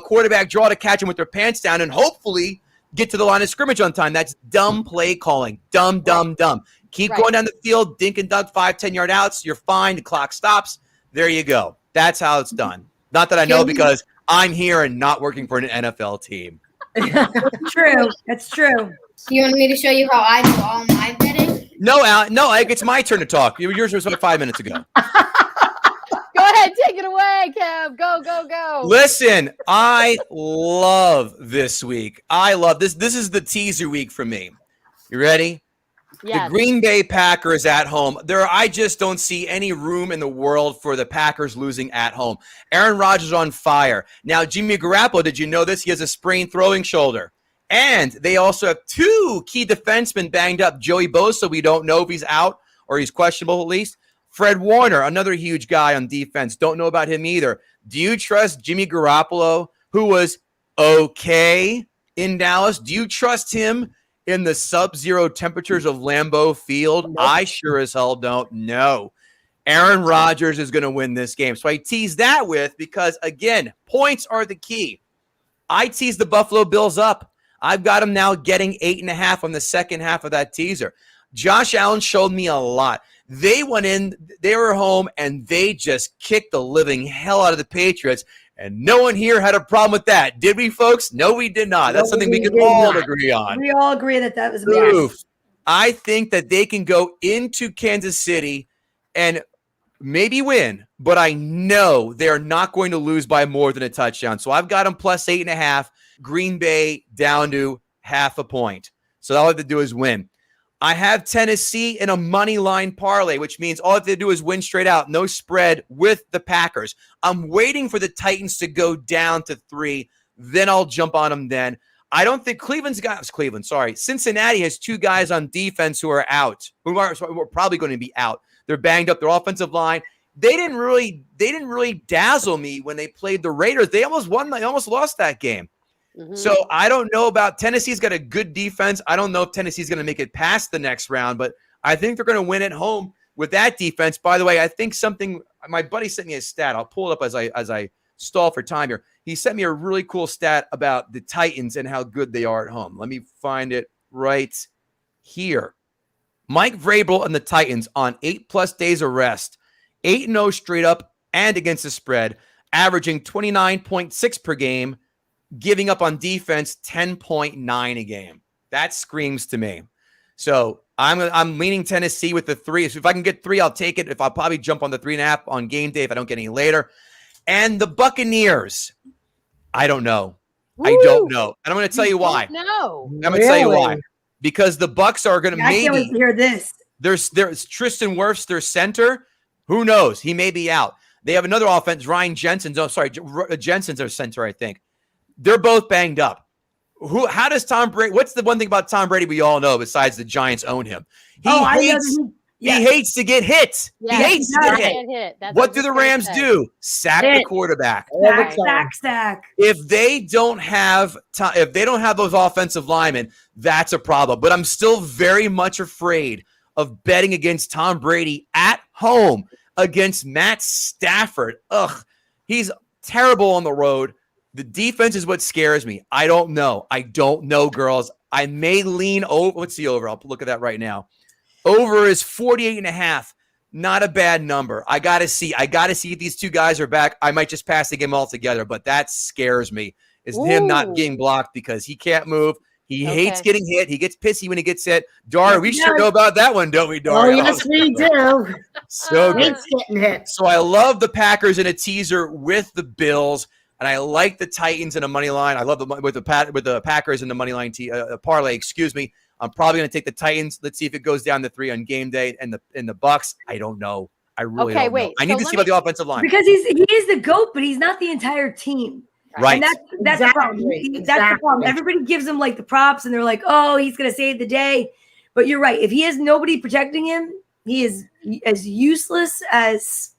quarterback draw to catch them with their pants down and hopefully get to the line of scrimmage on time. That's dumb play calling. Dumb. Keep Right. going down the field, dink and dunk 5, 10-yard outs. You're fine. The clock stops. There you go. That's how it's done. Not that I know because I'm here and not working for an NFL team. True. That's true. Do you want me to show you how I do all my betting? No, Ike, it's my turn to talk. Yours was like 5 minutes ago. Go ahead, take it away, Kev. Go, go, go. Listen, I love this week. I love this. This is the teaser week for me. You ready? Yes. The Green Bay Packers at home. I just don't see any room in the world for the Packers losing at home. Aaron Rodgers on fire. Now, Jimmy Garoppolo, did you know this? He has a sprained throwing shoulder. And they also have two key defensemen banged up. Joey Bosa, we don't know if he's out or he's questionable at least. Fred Warner, another huge guy on defense. Don't know about him either. Do you trust Jimmy Garoppolo, who was okay in Dallas? Do you trust him in the sub-zero temperatures of Lambeau Field? Nope. I sure as hell don't know. Aaron Rodgers is going to win this game. So I tease that with because, again, points are the key. I tease the Buffalo Bills up. I've got them now getting 8.5 on the second half of that teaser. Josh Allen showed me a lot. They went in, they were home, and they just kicked the living hell out of the Patriots. And no one here had a problem with that. Did we, folks? No, we did not. That's something we can all agree on. We all agree that was a Oof. mess. I think that they can go into Kansas City and maybe win, but I know they're not going to lose by more than a touchdown. So I've got them plus 8.5. Green Bay down to 0.5 point. So all I have to do is win. I have Tennessee in a money line parlay, which means all I have to do is win straight out, no spread with the Packers. I'm waiting for the Titans to go down to 3. Then I'll jump on them then. I don't think Cincinnati has two guys on defense who are out, who are probably going to be out. They're banged up. Their offensive line. They didn't really dazzle me when they played the Raiders. They almost won. They almost lost that game. Mm-hmm. So I don't know about Tennessee's got a good defense. I don't know if Tennessee's going to make it past the next round, but I think they're going to win at home with that defense. By the way, I think my buddy sent me a stat. I'll pull it up as I stall for time here. He sent me a really cool stat about the Titans and how good they are at home. Let me find it right here. Mike Vrabel and the Titans on 8+ days of rest, 8-0 straight up and against the spread, averaging 29.6 per game, giving up on defense 10.9 a game. That screams to me. So I'm leaning Tennessee with the 3. So if I can get 3, I'll take it. If I'll probably jump on the 3.5 on game day if I don't get any later. And the Buccaneers, I don't know. I don't know. And I'm going to tell you why. No. I'm going to tell you why. Because the Bucs are going to I can't wait to hear this. There's Tristan Wirfs, their center. Who knows? He may be out. They have another offense, Ryan Jensen's. Oh, sorry, Jensen's their center, I think. They're both banged up. How does Tom Brady? What's the one thing about Tom Brady we all know besides the Giants own him? He hates to get hit. Yeah, he hates to get hit. What do the Rams do? Sack the quarterback. Sack. If they don't have those offensive linemen, that's a problem. But I'm still very much afraid of betting against Tom Brady at home against Matt Stafford. Ugh, he's terrible on the road. The defense is what scares me. I don't know, girls. I may lean over. What's the over? I'll look at that right now. Over is 48.5. Not a bad number. I got to see if these two guys are back. I might just pass the game altogether, but that scares me. Is him not getting blocked because he can't move. He hates getting hit. He gets pissy when he gets hit. Daria, we sure know about that one, don't we, Daria? Oh, yes, we do. So good. Hates getting hit. So I love the Packers in a teaser with the Bills. And I like the Titans in a money line. I love with the Packers in the money line parlay. Excuse me. I'm probably going to take the Titans. Let's see if it goes down to 3 on game day. And the Bucs. I don't know. I really don't know. I need to see about the offensive line because he is the GOAT, but he's not the entire team. Right. And that's the problem. That's the problem. Everybody gives him like the props, and they're like, "Oh, he's going to save the day." But you're right. If he has nobody protecting him, he is as useless as.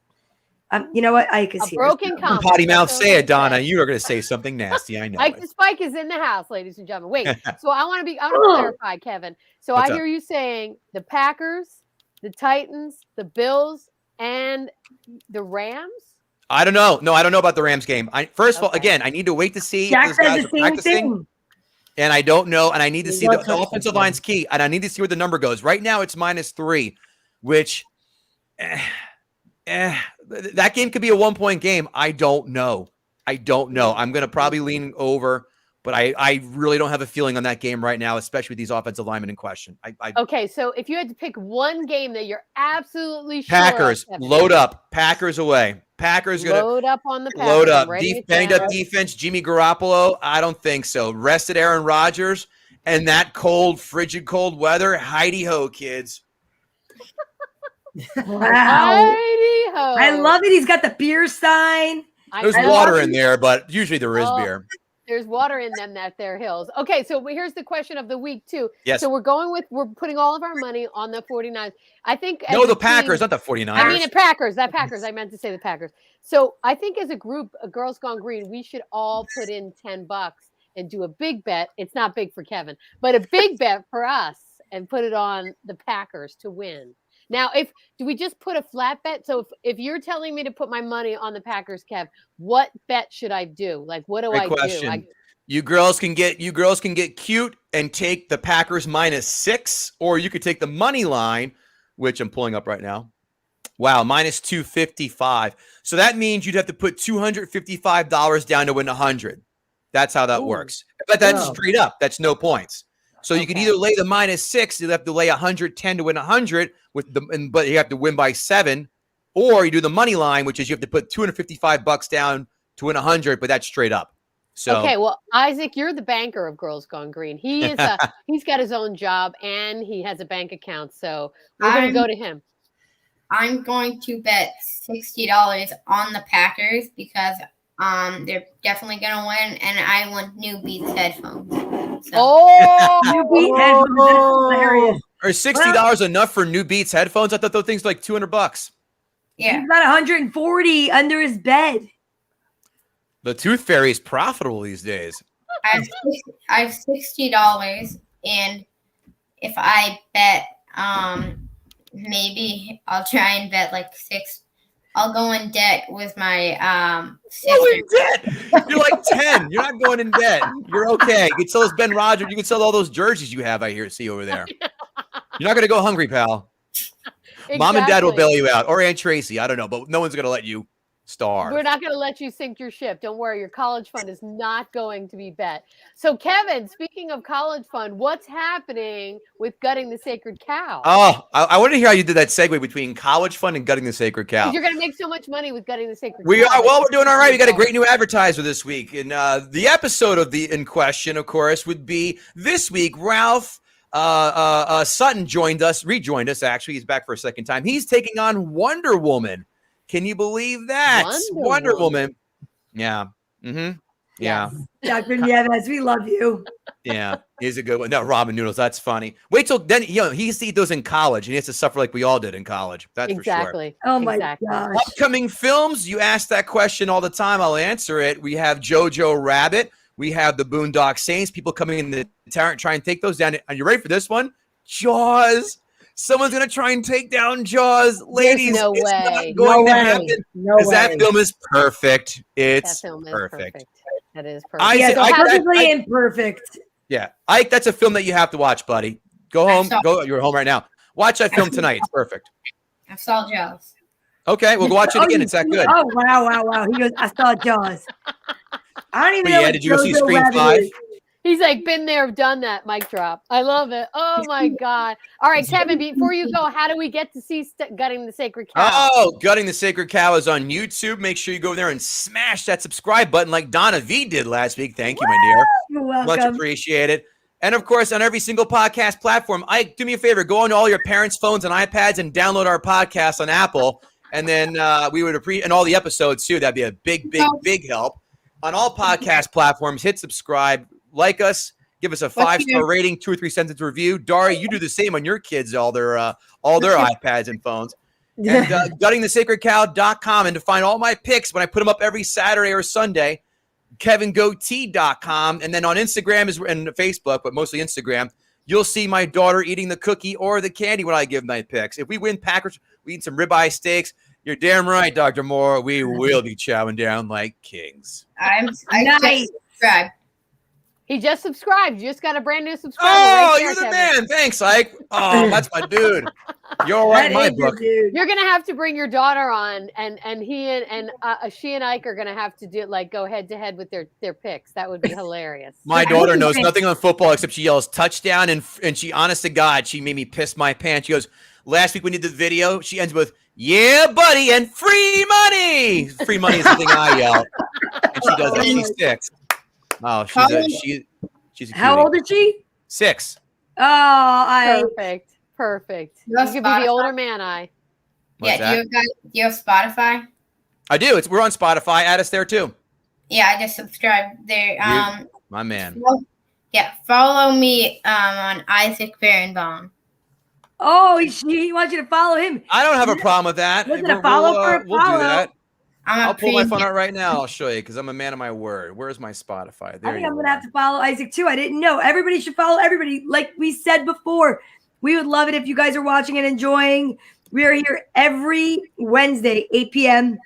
You know what? Ike is here. Broken compass. Potty mouth, say it, Donna. You are going to say something nasty. I know. Ike the Spike is in the house, ladies and gentlemen. Wait. So I want to clarify, Kevin. So I hear you saying the Packers, the Titans, the Bills, and the Rams. I don't know. No, I don't know about the Rams game. First of all, again, I need to wait to see if those guys are practicing. And I don't know. And I need to see the offensive line's key. And I need to see where the number goes. Right now, it's -3, which. That game could be a 1-point game. I don't know. I'm going to probably lean over, But I really don't have a feeling on that game right now, especially with these offensive linemen in question. Okay, so if you had to pick one game that you're absolutely sure Packers, of, load up. Packers away. Packers going to load up on the Packers. load up. I'm writing it Banged down. up defense, Jimmy Garoppolo. I don't think so. Rested Aaron Rodgers and that cold, frigid, cold weather. Heidi ho, kids. Wow. Heidi-ho. I love it. He's got the beer sign. There's I water love in it. there, but usually there is Oh, beer. There's water in them that they're hills. Okay, so here's the question of the week too. Yes. So we're putting all of our money on the 49ers. I think No, as the a team- Packers, not the 49ers. I mean the Packers. That Packers. I meant to say the Packers. So I think as a group, Girls Gone Green, we should all put in $10 and do a big bet. It's not big for Kevin, but a big bet for us and put it on the Packers to win. Now, do we just put a flat bet? So if you're telling me to put my money on the Packers, Kev, what bet should I do? Like, what do Great I question. do? You girls can get cute and take the Packers -6, or you could take the money line, which I'm pulling up right now. Wow, -255. So that means you'd have to put $255 down to win 100. That's how that works. But that's straight up. That's no points. So you can either lay the -6, you have to lay 110 to win 100 but you have to win by 7, or you do the money line, which is you have to put $255 down to win 100, but that's straight up. So Okay, well, Isaac, you're the banker of Girls Gone Green. He is he's got his own job and he has a bank account, so we're going to go to him. I'm going to bet $60 on the Packers because they're definitely going to win, and I want new Beats headphones. So. Oh, New Beat headphones. That's hilarious. are $60 enough for new Beats headphones? I thought those things were like $200. Yeah. He's got 140 under his bed. The Tooth Fairy is profitable these days. I have $60, and if I bet, maybe I'll try and bet like 6. I'll go in debt with my sister. You're in debt. You're like 10. You're not going in debt. You're okay. You can sell those Ben Rogers. You can sell all those jerseys you have. See over there. You're not going to go hungry, pal. exactly. Mom and Dad will bail you out, or Aunt Tracy. I don't know, but no one's going to let you starve. We're not going to let you sink your ship. Don't worry. Your college fund is not going to be bet. So, Kevin, speaking of college fund, what's happening with Gutting the Sacred Cow? Oh, I want to hear how you did that segue between college fund and Gutting the Sacred Cow. You're going to make so much money with Gutting the Sacred We Cow. are. Well, we're doing all right. We got a great new advertiser this week. And the episode in question, of course, would be this week. Ralph Sutton rejoined us, actually. He's back for a second time. He's taking on Wonder Woman. Can you believe that? Wonder Woman. Yeah. Mm-hmm. Yeah. Dr. Nieves, we love you. Yeah. He's a good one. No, ramen noodles. That's funny. Wait till then. He used to eat those in college, and he has to suffer like we all did in college. That's for sure. Exactly. Oh my Exactly. gosh. Upcoming films. You ask that question all the time. I'll answer it. We have Jojo Rabbit. We have the Boondock Saints. People coming in the try and take those down. Are you ready for this one? Jaws. Someone's going to try and take down Jaws. Ladies, no it's way. not going to No way. happen. No Because that way. film is perfect. It's That film is perfect. That is I perfect. Yeah, said- so I- perfectly imperfect. Yeah. Ike, that's a film that you have to watch, buddy. Go home. You're home right now. Watch that film tonight. It's perfect. I saw Jaws. Okay, we'll go watch it again. It's that good. Oh, wow. He goes, I saw Jaws. I don't even But know. yeah, what did you go see Jojo Scream Rabbit 5? is. He's like, been there, done that. Mic drop. I love it. Oh my God. All right, Kevin, before you go, how do we get to see Gutting the Sacred Cow? Oh, Gutting the Sacred Cow is on YouTube. Make sure you go there and smash that subscribe button like Donna V did last week. Thank you, my dear. You're Much welcome. appreciated. And of course, on every single podcast platform, Ike, do me a favor, go on all your parents' phones and iPads and download our podcast on Apple. And then we would appreciate, and all the episodes too. That'd be a big help. On all podcast platforms, hit subscribe, like us, give us a 5-star rating, 2 or 3 sentence review. Daria, you do the same on your kids, all their iPads and phones. And guttingthesacredcow.com. And to find all my picks when I put them up every Saturday or Sunday, kevingootee.com. And then on Instagram and Facebook, but mostly Instagram, you'll see my daughter eating the cookie or the candy when I give my picks. If we win Packers, we eat some ribeye steaks. You're damn right, Dr. Moore. We will be chowing down like kings. I Nice. subscribe. He just subscribed. You just got a brand new subscriber. Oh, right there, you're the Kevin. man. Thanks, Ike. Oh, that's my dude. You're all right in That my is your book. dude. You're gonna have to bring your daughter on, and she and Ike are gonna have to do go head to head with their picks. That would be hilarious. My Yeah, I daughter think knows it's- nothing on football except she yells touchdown, and she, honest to God, she made me piss my pants. She goes, last week when you did the video, she ends with, yeah, buddy, and free money. Free money is the thing I yell. And she does that. She's 6. Oh, she's a How cutie. old is she? 6. Oh, I. Perfect. You You have could be the Spotify? older man. What's Yeah, that? do you have Spotify? I do. We're on Spotify. Add us there too. Yeah, I just subscribed there. My man. Yeah, follow me on Isaac Berenbaum. Oh, he wants you to follow him. I don't have a problem with that. Listen, a follow for a We'll do follow. that. I'm I'll a pull my phone premium. out right now. I'll show you because I'm a man of my word. Where's my Spotify? There I think you I'm gonna are. have to follow Isaac too. I didn't know. Everybody should follow everybody. Like we said before, we would love it if you guys are watching and enjoying. We are here every Wednesday, 8 p.m.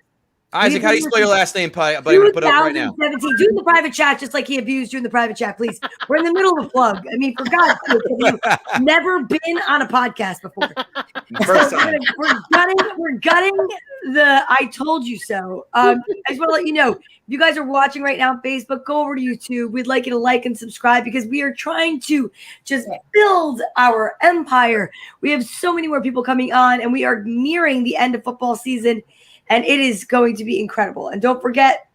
Isaac, how do you spell your last name, buddy? I'm gonna put it up right now. 2017. Do in the private chat just like he abused you in the private chat, please. We're in the middle of a plug. I mean, for God's sake, have you never been on a podcast before? First So time. we're gutting the I told you so. I just want to let you know, if you guys are watching right now on Facebook, go over to YouTube. We'd like you to like and subscribe because we are trying to just build our empire. We have so many more people coming on, and we are nearing the end of football season, and it is going to be incredible. And don't forget,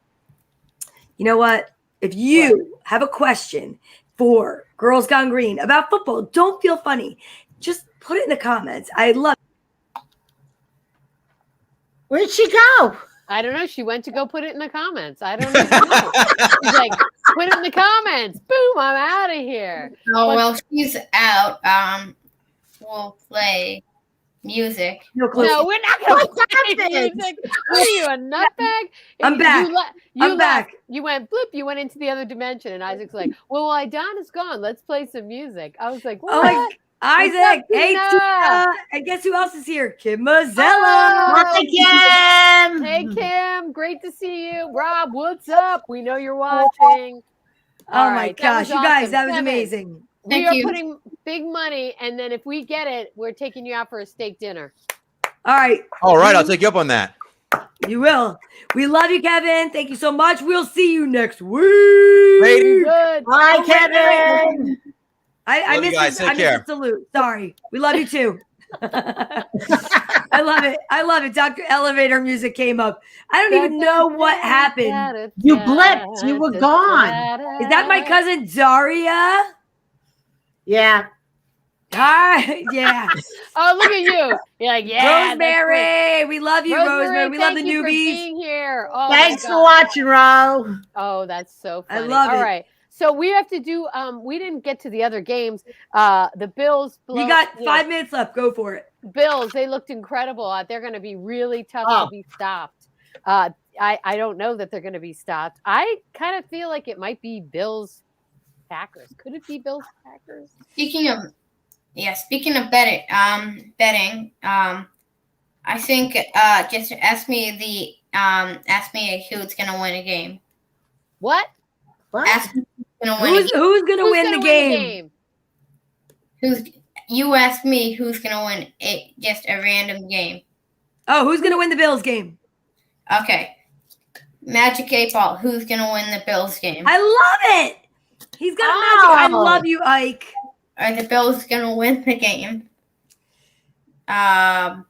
you know what? If you have a question for Girls Gone Green about football, don't feel funny. Just put it in the comments. I love it. Where'd she go? I don't know. She went to go put it in the comments. I don't even know. She's like, put it in the comments. Boom, I'm out of here. Oh, well, she's out. We'll play music. No clue. No, we're not going to What play happened? music. What are you, a nutbag? I'm back. I'm back. You went bloop. You went into the other dimension. And Isaac's like, well, while Donna's gone, let's play some music. I was like, what? Oh my Isaac, What's up, hey Tina? Tina, and guess who else is here? Kim Mazzella. Hi, Kim. Hey, Kim. Great to see you. Rob, what's up? We know you're watching. Oh All my right, that gosh, was you guys, awesome. that was Kevin, amazing. We Thank are you. putting big money, and then if we get it, we're taking you out for a steak dinner. All right, All right, I'll take you up on that. you will. We love you, Kevin. Thank you so much. We'll see you next week. Lady. Good. Hi, Oh, wait, Kevin. I Love you missed guys. the, Take I missed care. the salute. Sorry. We love you too. I love it. I love it. Dr. Elevator music came up. I don't even know what happened. You blipped. You were gone. Is that my cousin Daria? Yeah. Hi. Yeah. Oh, look at you. You're like, yeah. that's great. Rosemary. We love you, Rosemary. We love the thank you for newbies. being here. Oh, my Thanks for God. watching, Ro. Oh, that's so I funny. love All it. right. So we have to do we didn't get to the other games. The Bills You got 5 minutes left. Go for it. Bills, they looked incredible. They're going to be really tough Oh. to be stopped. I don't know that they're going to be stopped. I kind of feel like it might be Bills Packers. Could it be Bills Packers? Speaking of betting, I think just ask me who's gonna win a game. What? What? Ask me who's gonna win. Who's gonna Who's win gonna the game? You ask me who's gonna win just a random game. Oh, who's gonna win the Bills game? Okay. Magic 8 Ball. Who's gonna win the Bills game? I love it. He's got a magic. I Oh. love you, Ike. Are the Bills gonna win the game? Sorry.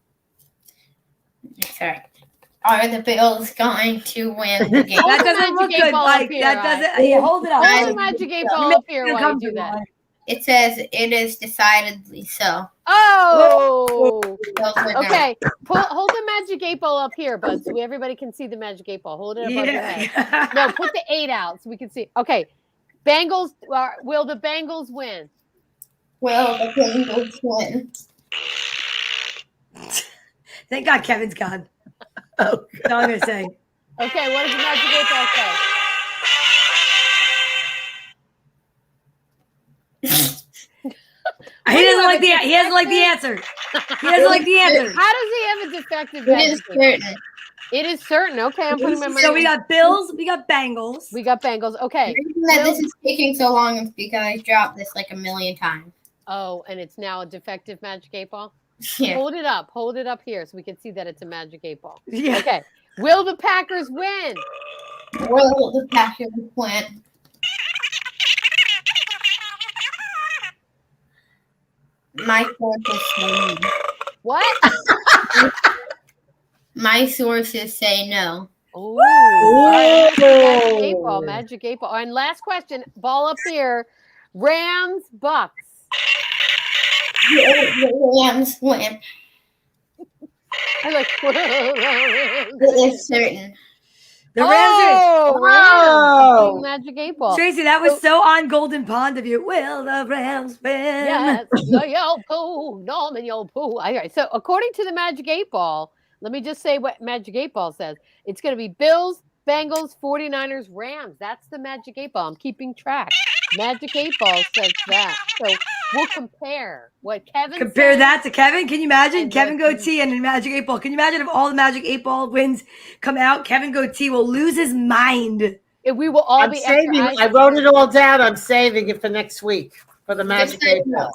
Are the Bills going to win the game? That the doesn't look magic eight good, ball Ike. up here, That Ike. doesn't. Yeah, hold it up. Hold I- the Magic 8 You Ball make up here me while you do uncomfortable, that. Ike. It says it is decidedly so. Oh! Bills are gonna- Okay, hold the Magic 8 Ball up here, bud, so everybody can see the Magic 8 Ball. Hold it above your head. Yeah. No, put the 8 out so we can see. Okay, Bengals. Will the Bengals win? Will the Bengals win? Thank God Kevin's gone. Oh, That's all I'm gonna say. Okay, what does the Magic 8 Ball say? He doesn't like the. He doesn't like the answer. He doesn't like the answer. How does he have a defective It is Magic 8 Ball? certain. It is certain. Okay, I'm putting my money. So we got Bills, we got Bengals. We got Bengals. Okay. The reason that this is taking so long is because I dropped this like a million times. Oh, and it's now a defective Magic 8 Ball. Yeah. Hold it up. Hold it up here so we can see that it's a Magic 8 Ball. Yeah. Okay. Will the Packers win? Will the Packers win? My sources say no. What? My sources say no. Ooh. All right, Magic 8 Ball. Magic 8 Ball. And last question. Ball up here. Rams, Bucks. The Rams win. I like. It is certain. The Rams Oh, Wow. Rams. Magic 8 Ball. Tracy, that was so on Golden Pond of you. Will the Rams win? Yes, yo poo, Norman, yo poo. All right. So according to the Magic 8 Ball, let me just say what Magic 8 Ball says. It's going to be Bills, Bengals, 49ers, Rams. That's the Magic 8 Ball. I'm keeping track. Magic 8 Ball says that. So we'll compare what Kevin Compare says. that to Kevin. Can you imagine And Kevin what- Gootee and the Magic 8 Ball? Can you imagine if all the Magic 8 Ball wins come out? Kevin Gootee will lose his mind. If we will all I'm be saving. after I wrote it all down. I'm saving it for next week for the Magic Just so you 8 know, Ball.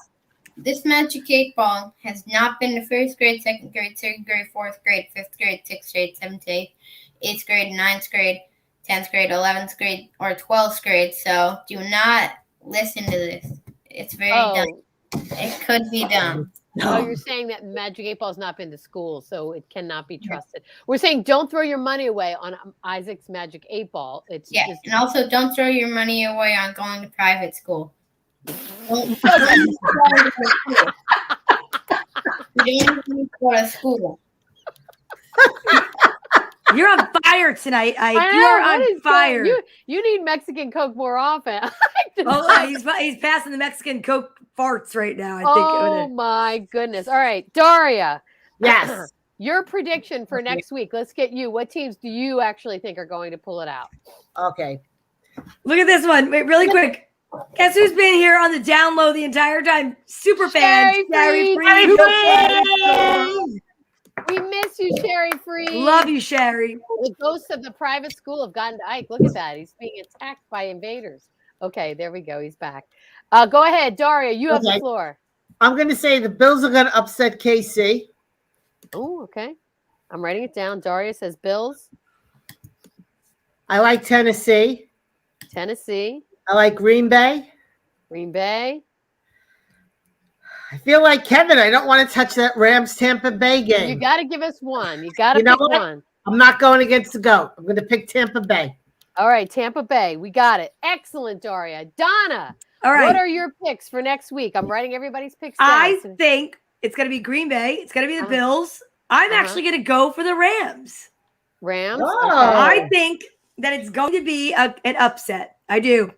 this Magic 8 Ball has not been the first grade, second grade, third grade, fourth grade, fifth grade, sixth grade, seventh grade, eighth grade, ninth grade, 10th grade, 11th grade, or 12th grade. So do not listen to this. It's very dumb. It could be dumb. Oh, you're saying that Magic 8 Ball's not been to school, so it cannot be trusted. We're saying don't throw your money away on Isaac's Magic 8 Ball. It's Yeah, just and also don't throw your money away on going to private school. Don't You don't need to go to school. You're on fire tonight, Ike. I You know, are what on is fire. going- You need Mexican Coke more often. He's passing the Mexican Coke farts right now. I think. over Oh there. my goodness! All right, Daria. Yes. Your prediction for next week. Let's get you. What teams do you actually think are going to pull it out? Okay. Look at this one. Wait, really quick. Guess who's been here on the down low the entire time? Super fan. Sherry Freed. Freed. We miss you, Sherry Free. Love you, Sherry. The ghosts of the private school have gotten to Ike. Look at that. He's being attacked by invaders. Okay, there we go. He's back. Go ahead, Daria. You have the Okay. floor. I'm going to say the Bills are going to upset KC. Oh, okay. I'm writing it down. Daria says Bills, I like Tennessee. Tennessee, I like Green Bay. Green Bay. I feel like Kevin. I don't want to touch that Rams Tampa Bay game. You got to give us one. You got to You know pick what? one. I'm not going against the GOAT. I'm going to pick Tampa Bay. All right, Tampa Bay. We got it. Excellent, Daria. Donna, All right. what are your picks for next week? I'm writing everybody's picks down. I think it's going to be Green Bay. It's going to be the Bills. I'm actually going to go for the Rams. Rams. Oh. I think that it's going to be an upset. I do.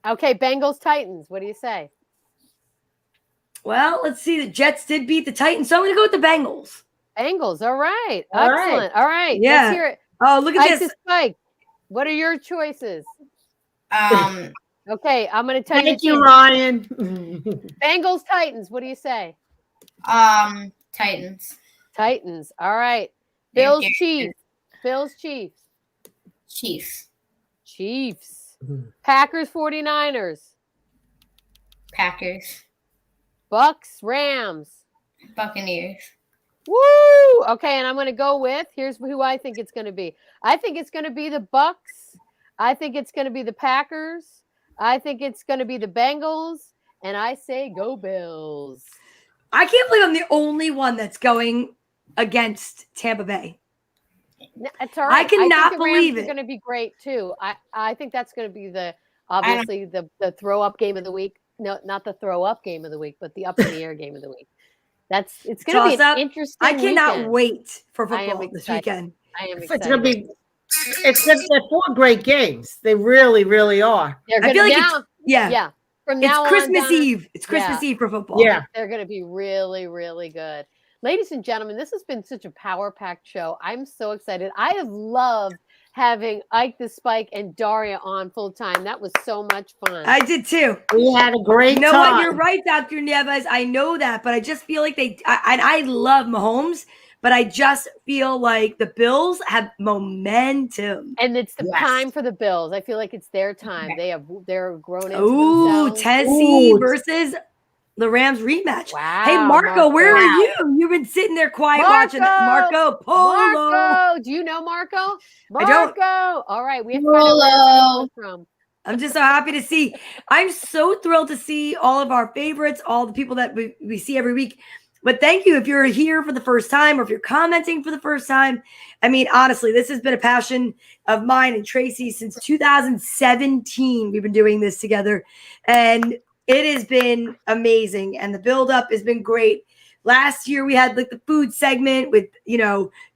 Okay, Bengals, Titans. What do you say? Well, let's see. The Jets did beat the Titans, so I'm going to go with the Bengals. Bengals. All right. All right. Excellent. All right. Yeah. Let's hear it. Oh, look at Ike this. the Spike. What are your choices? Um, Okay, I'm going to tell Thank you. you, Ryan. Bengals, Titans. What do you say? Titans. Titans. All right. They're Bills, good. Chiefs. Bills, Chiefs. Chiefs. Chiefs. Packers, 49ers. Packers. Bucks, Rams. Buccaneers. Woo! Okay, and I'm going to go with, here's who I think it's going to be. I think it's going to be the Bucks. I think it's going to be the Packers. I think it's going to be the Bengals. And I say go Bills. I can't believe I'm the only one that's going against Tampa Bay. No, it's all right. I cannot think the believe Rams it. are going to be great too. I think that's going to be obviously the throw up game of the week. No, not the throw up game of the week, but the up in the air game of the week. It's going to be Toss-up. an interesting. I cannot weekend. wait for I am football this excited. weekend. I am It's excited. going to be. They're 4 great games. They really, really are. They're I gonna, feel like now, it's yeah. yeah. From It's now Christmas on, Donna, Eve. It's Christmas Eve for football. Yeah. They're going to be really, really good. Ladies and gentlemen, this has been such a power-packed show. I'm so excited. I have loved having Ike the Spike and Daria on full time. That was so much fun. I did too. We had a great You know time. what? You're right, Dr. Nieves. I know that, but I just feel like I love Mahomes, but I just feel like the Bills have momentum. And it's the Yes. time for the Bills. I feel like it's their time. They're grown into Ooh, themselves. Tennessee Ooh. versus the Rams rematch. Wow. Hey, Marco, where are Wow. you? You've been sitting there quiet watching Marco Polo. Marco, do you know Marco? I don't. Marco. All right, we have to find out where Marco's from. I'm just so happy to see. I'm so thrilled to see all of our favorites, all the people that we see every week. But thank you if you're here for the first time or if you're commenting for the first time. I mean, honestly, this has been a passion of mine and Tracy since 2017. We've been doing this together, and it has been amazing. And the build-up has been great. Last year, we had like the food segment with,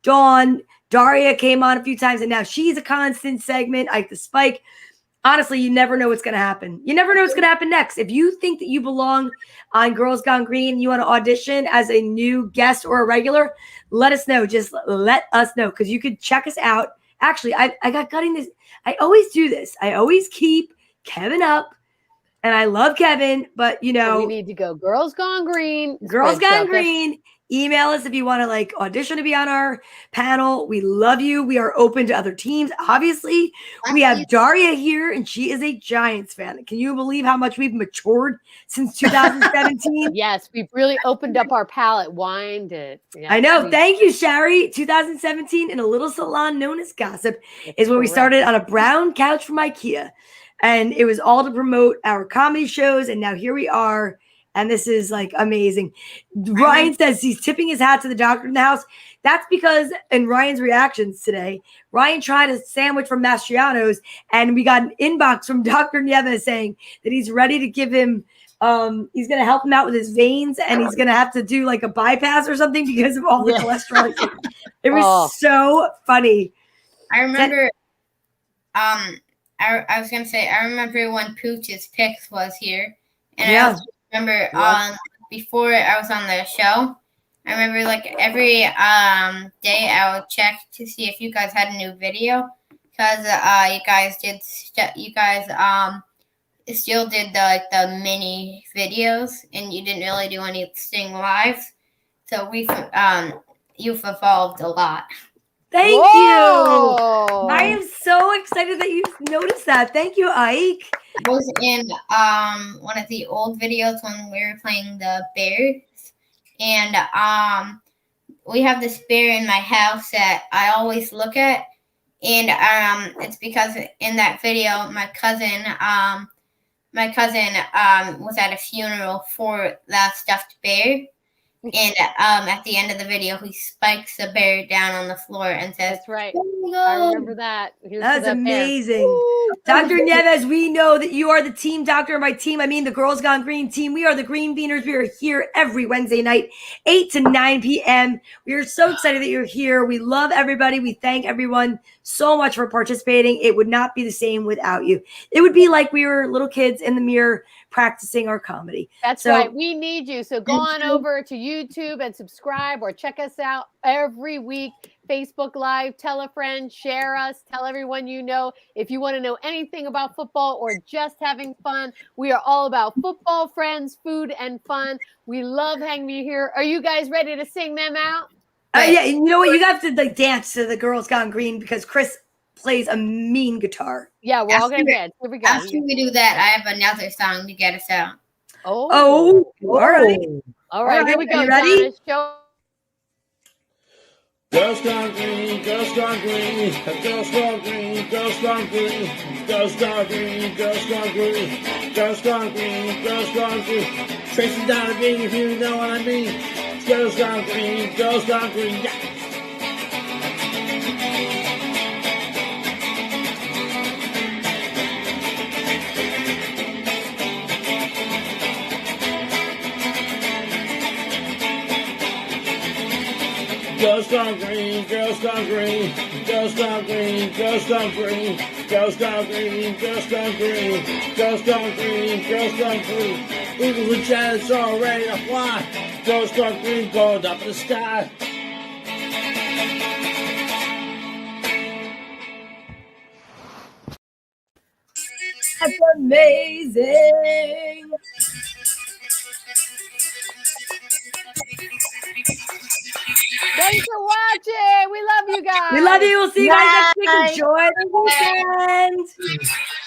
Dawn. Daria came on a few times, and now she's a constant segment. Ike the Spike. Honestly, you never know what's going to happen. You never know what's going to happen next. If you think that you belong on Girls Gone Green, you want to audition as a new guest or a regular, let us know. Just let us know, because you could check us out. Actually, I got gutting this. I always do this. I always keep Kevin up, and I love Kevin, but we need to go Girls Gone Green. Girls Gone Green. Email us if you want to audition to be on our panel. We love you. We are open to other teams. Obviously, we have Daria here, and she is a Giants fan. Can you believe how much we've matured since 2017? Yes, we've really opened up our palate, wined it. Yes, I know. Thank you, Shari. 2017 in a little salon known as Gossip is where we started on a brown couch from IKEA. And it was all to promote our comedy shows. And now here we are. And this is amazing. Ryan says he's tipping his hat to the doctor in the house. That's because in Ryan's reactions today, Ryan tried a sandwich from Mastriano's, and we got an inbox from Dr. Nieves saying that he's ready to give him, he's going to help him out with his veins, and he's going to have to do a bypass or something because of all the cholesterol. It was so funny. I remember, I was going to say, I remember when Pooch's Picks was here. And I also remember before I was on the show, I remember every day I would check to see if you guys had a new video, because you guys still did the mini videos, and you didn't really do anything live. So you've evolved a lot. Thank you. I am so excited that you noticed that. Thank you, Ike. I was in one of the old videos when we were playing the Bears, and we have this bear in my house that I always look at, and it's because in that video my cousin was at a funeral for that stuffed bear. And at the end of the video, he spikes the bear down on the floor and says, "That's right. Go. I remember that. That's amazing. Dr. Nieves, we know that you are the team doctor of my team. I mean, the Girls Gone Green team. We are the Green Beaners. We are here every Wednesday night, 8 to 9 p.m. We are so excited that you're here. We love everybody. We thank everyone so much for participating. It would not be the same without you. It would be like we were little kids in the mirror practicing our comedy. That's right. We need you. So go on over to YouTube and subscribe, or check us out every week. Facebook Live, tell a friend, share us, tell everyone you know. If you want to know anything about football or just having fun, we are all about football, friends, food, and fun. We love having you here. Are you guys ready to sing them out? Yeah, you know what? You have to dance to the Girls Gone Green because Chris plays a mean guitar. Yeah, we're all going to dance. Here we go. After we do that, I have another song to get us out. Oh, all right. All right, here we go. You ready? Donna, show. Girls Gone Green, Girls Gone Green, Girls Gone Green, Girls Gone Green, Girls Gone Green, Girls Gone Green, Girls Gone Green, Girls Gone Green. Tracy, Donna, Green, if you know what I mean. Girls Gone Green, Girls Gone Green, yeah. Girls Gone Green, Girls Gone Green, Girls Gone Green, Girls Gone Green, Girls Gone Green, Girls Gone Green, Girls Gone Green, Girls Gone Green. Eagles and Giants are ready to fly. Girls Gone Green, going up in the sky. That's amazing. Thanks for We love you. We'll see you guys next week. Bye. Enjoy the weekend.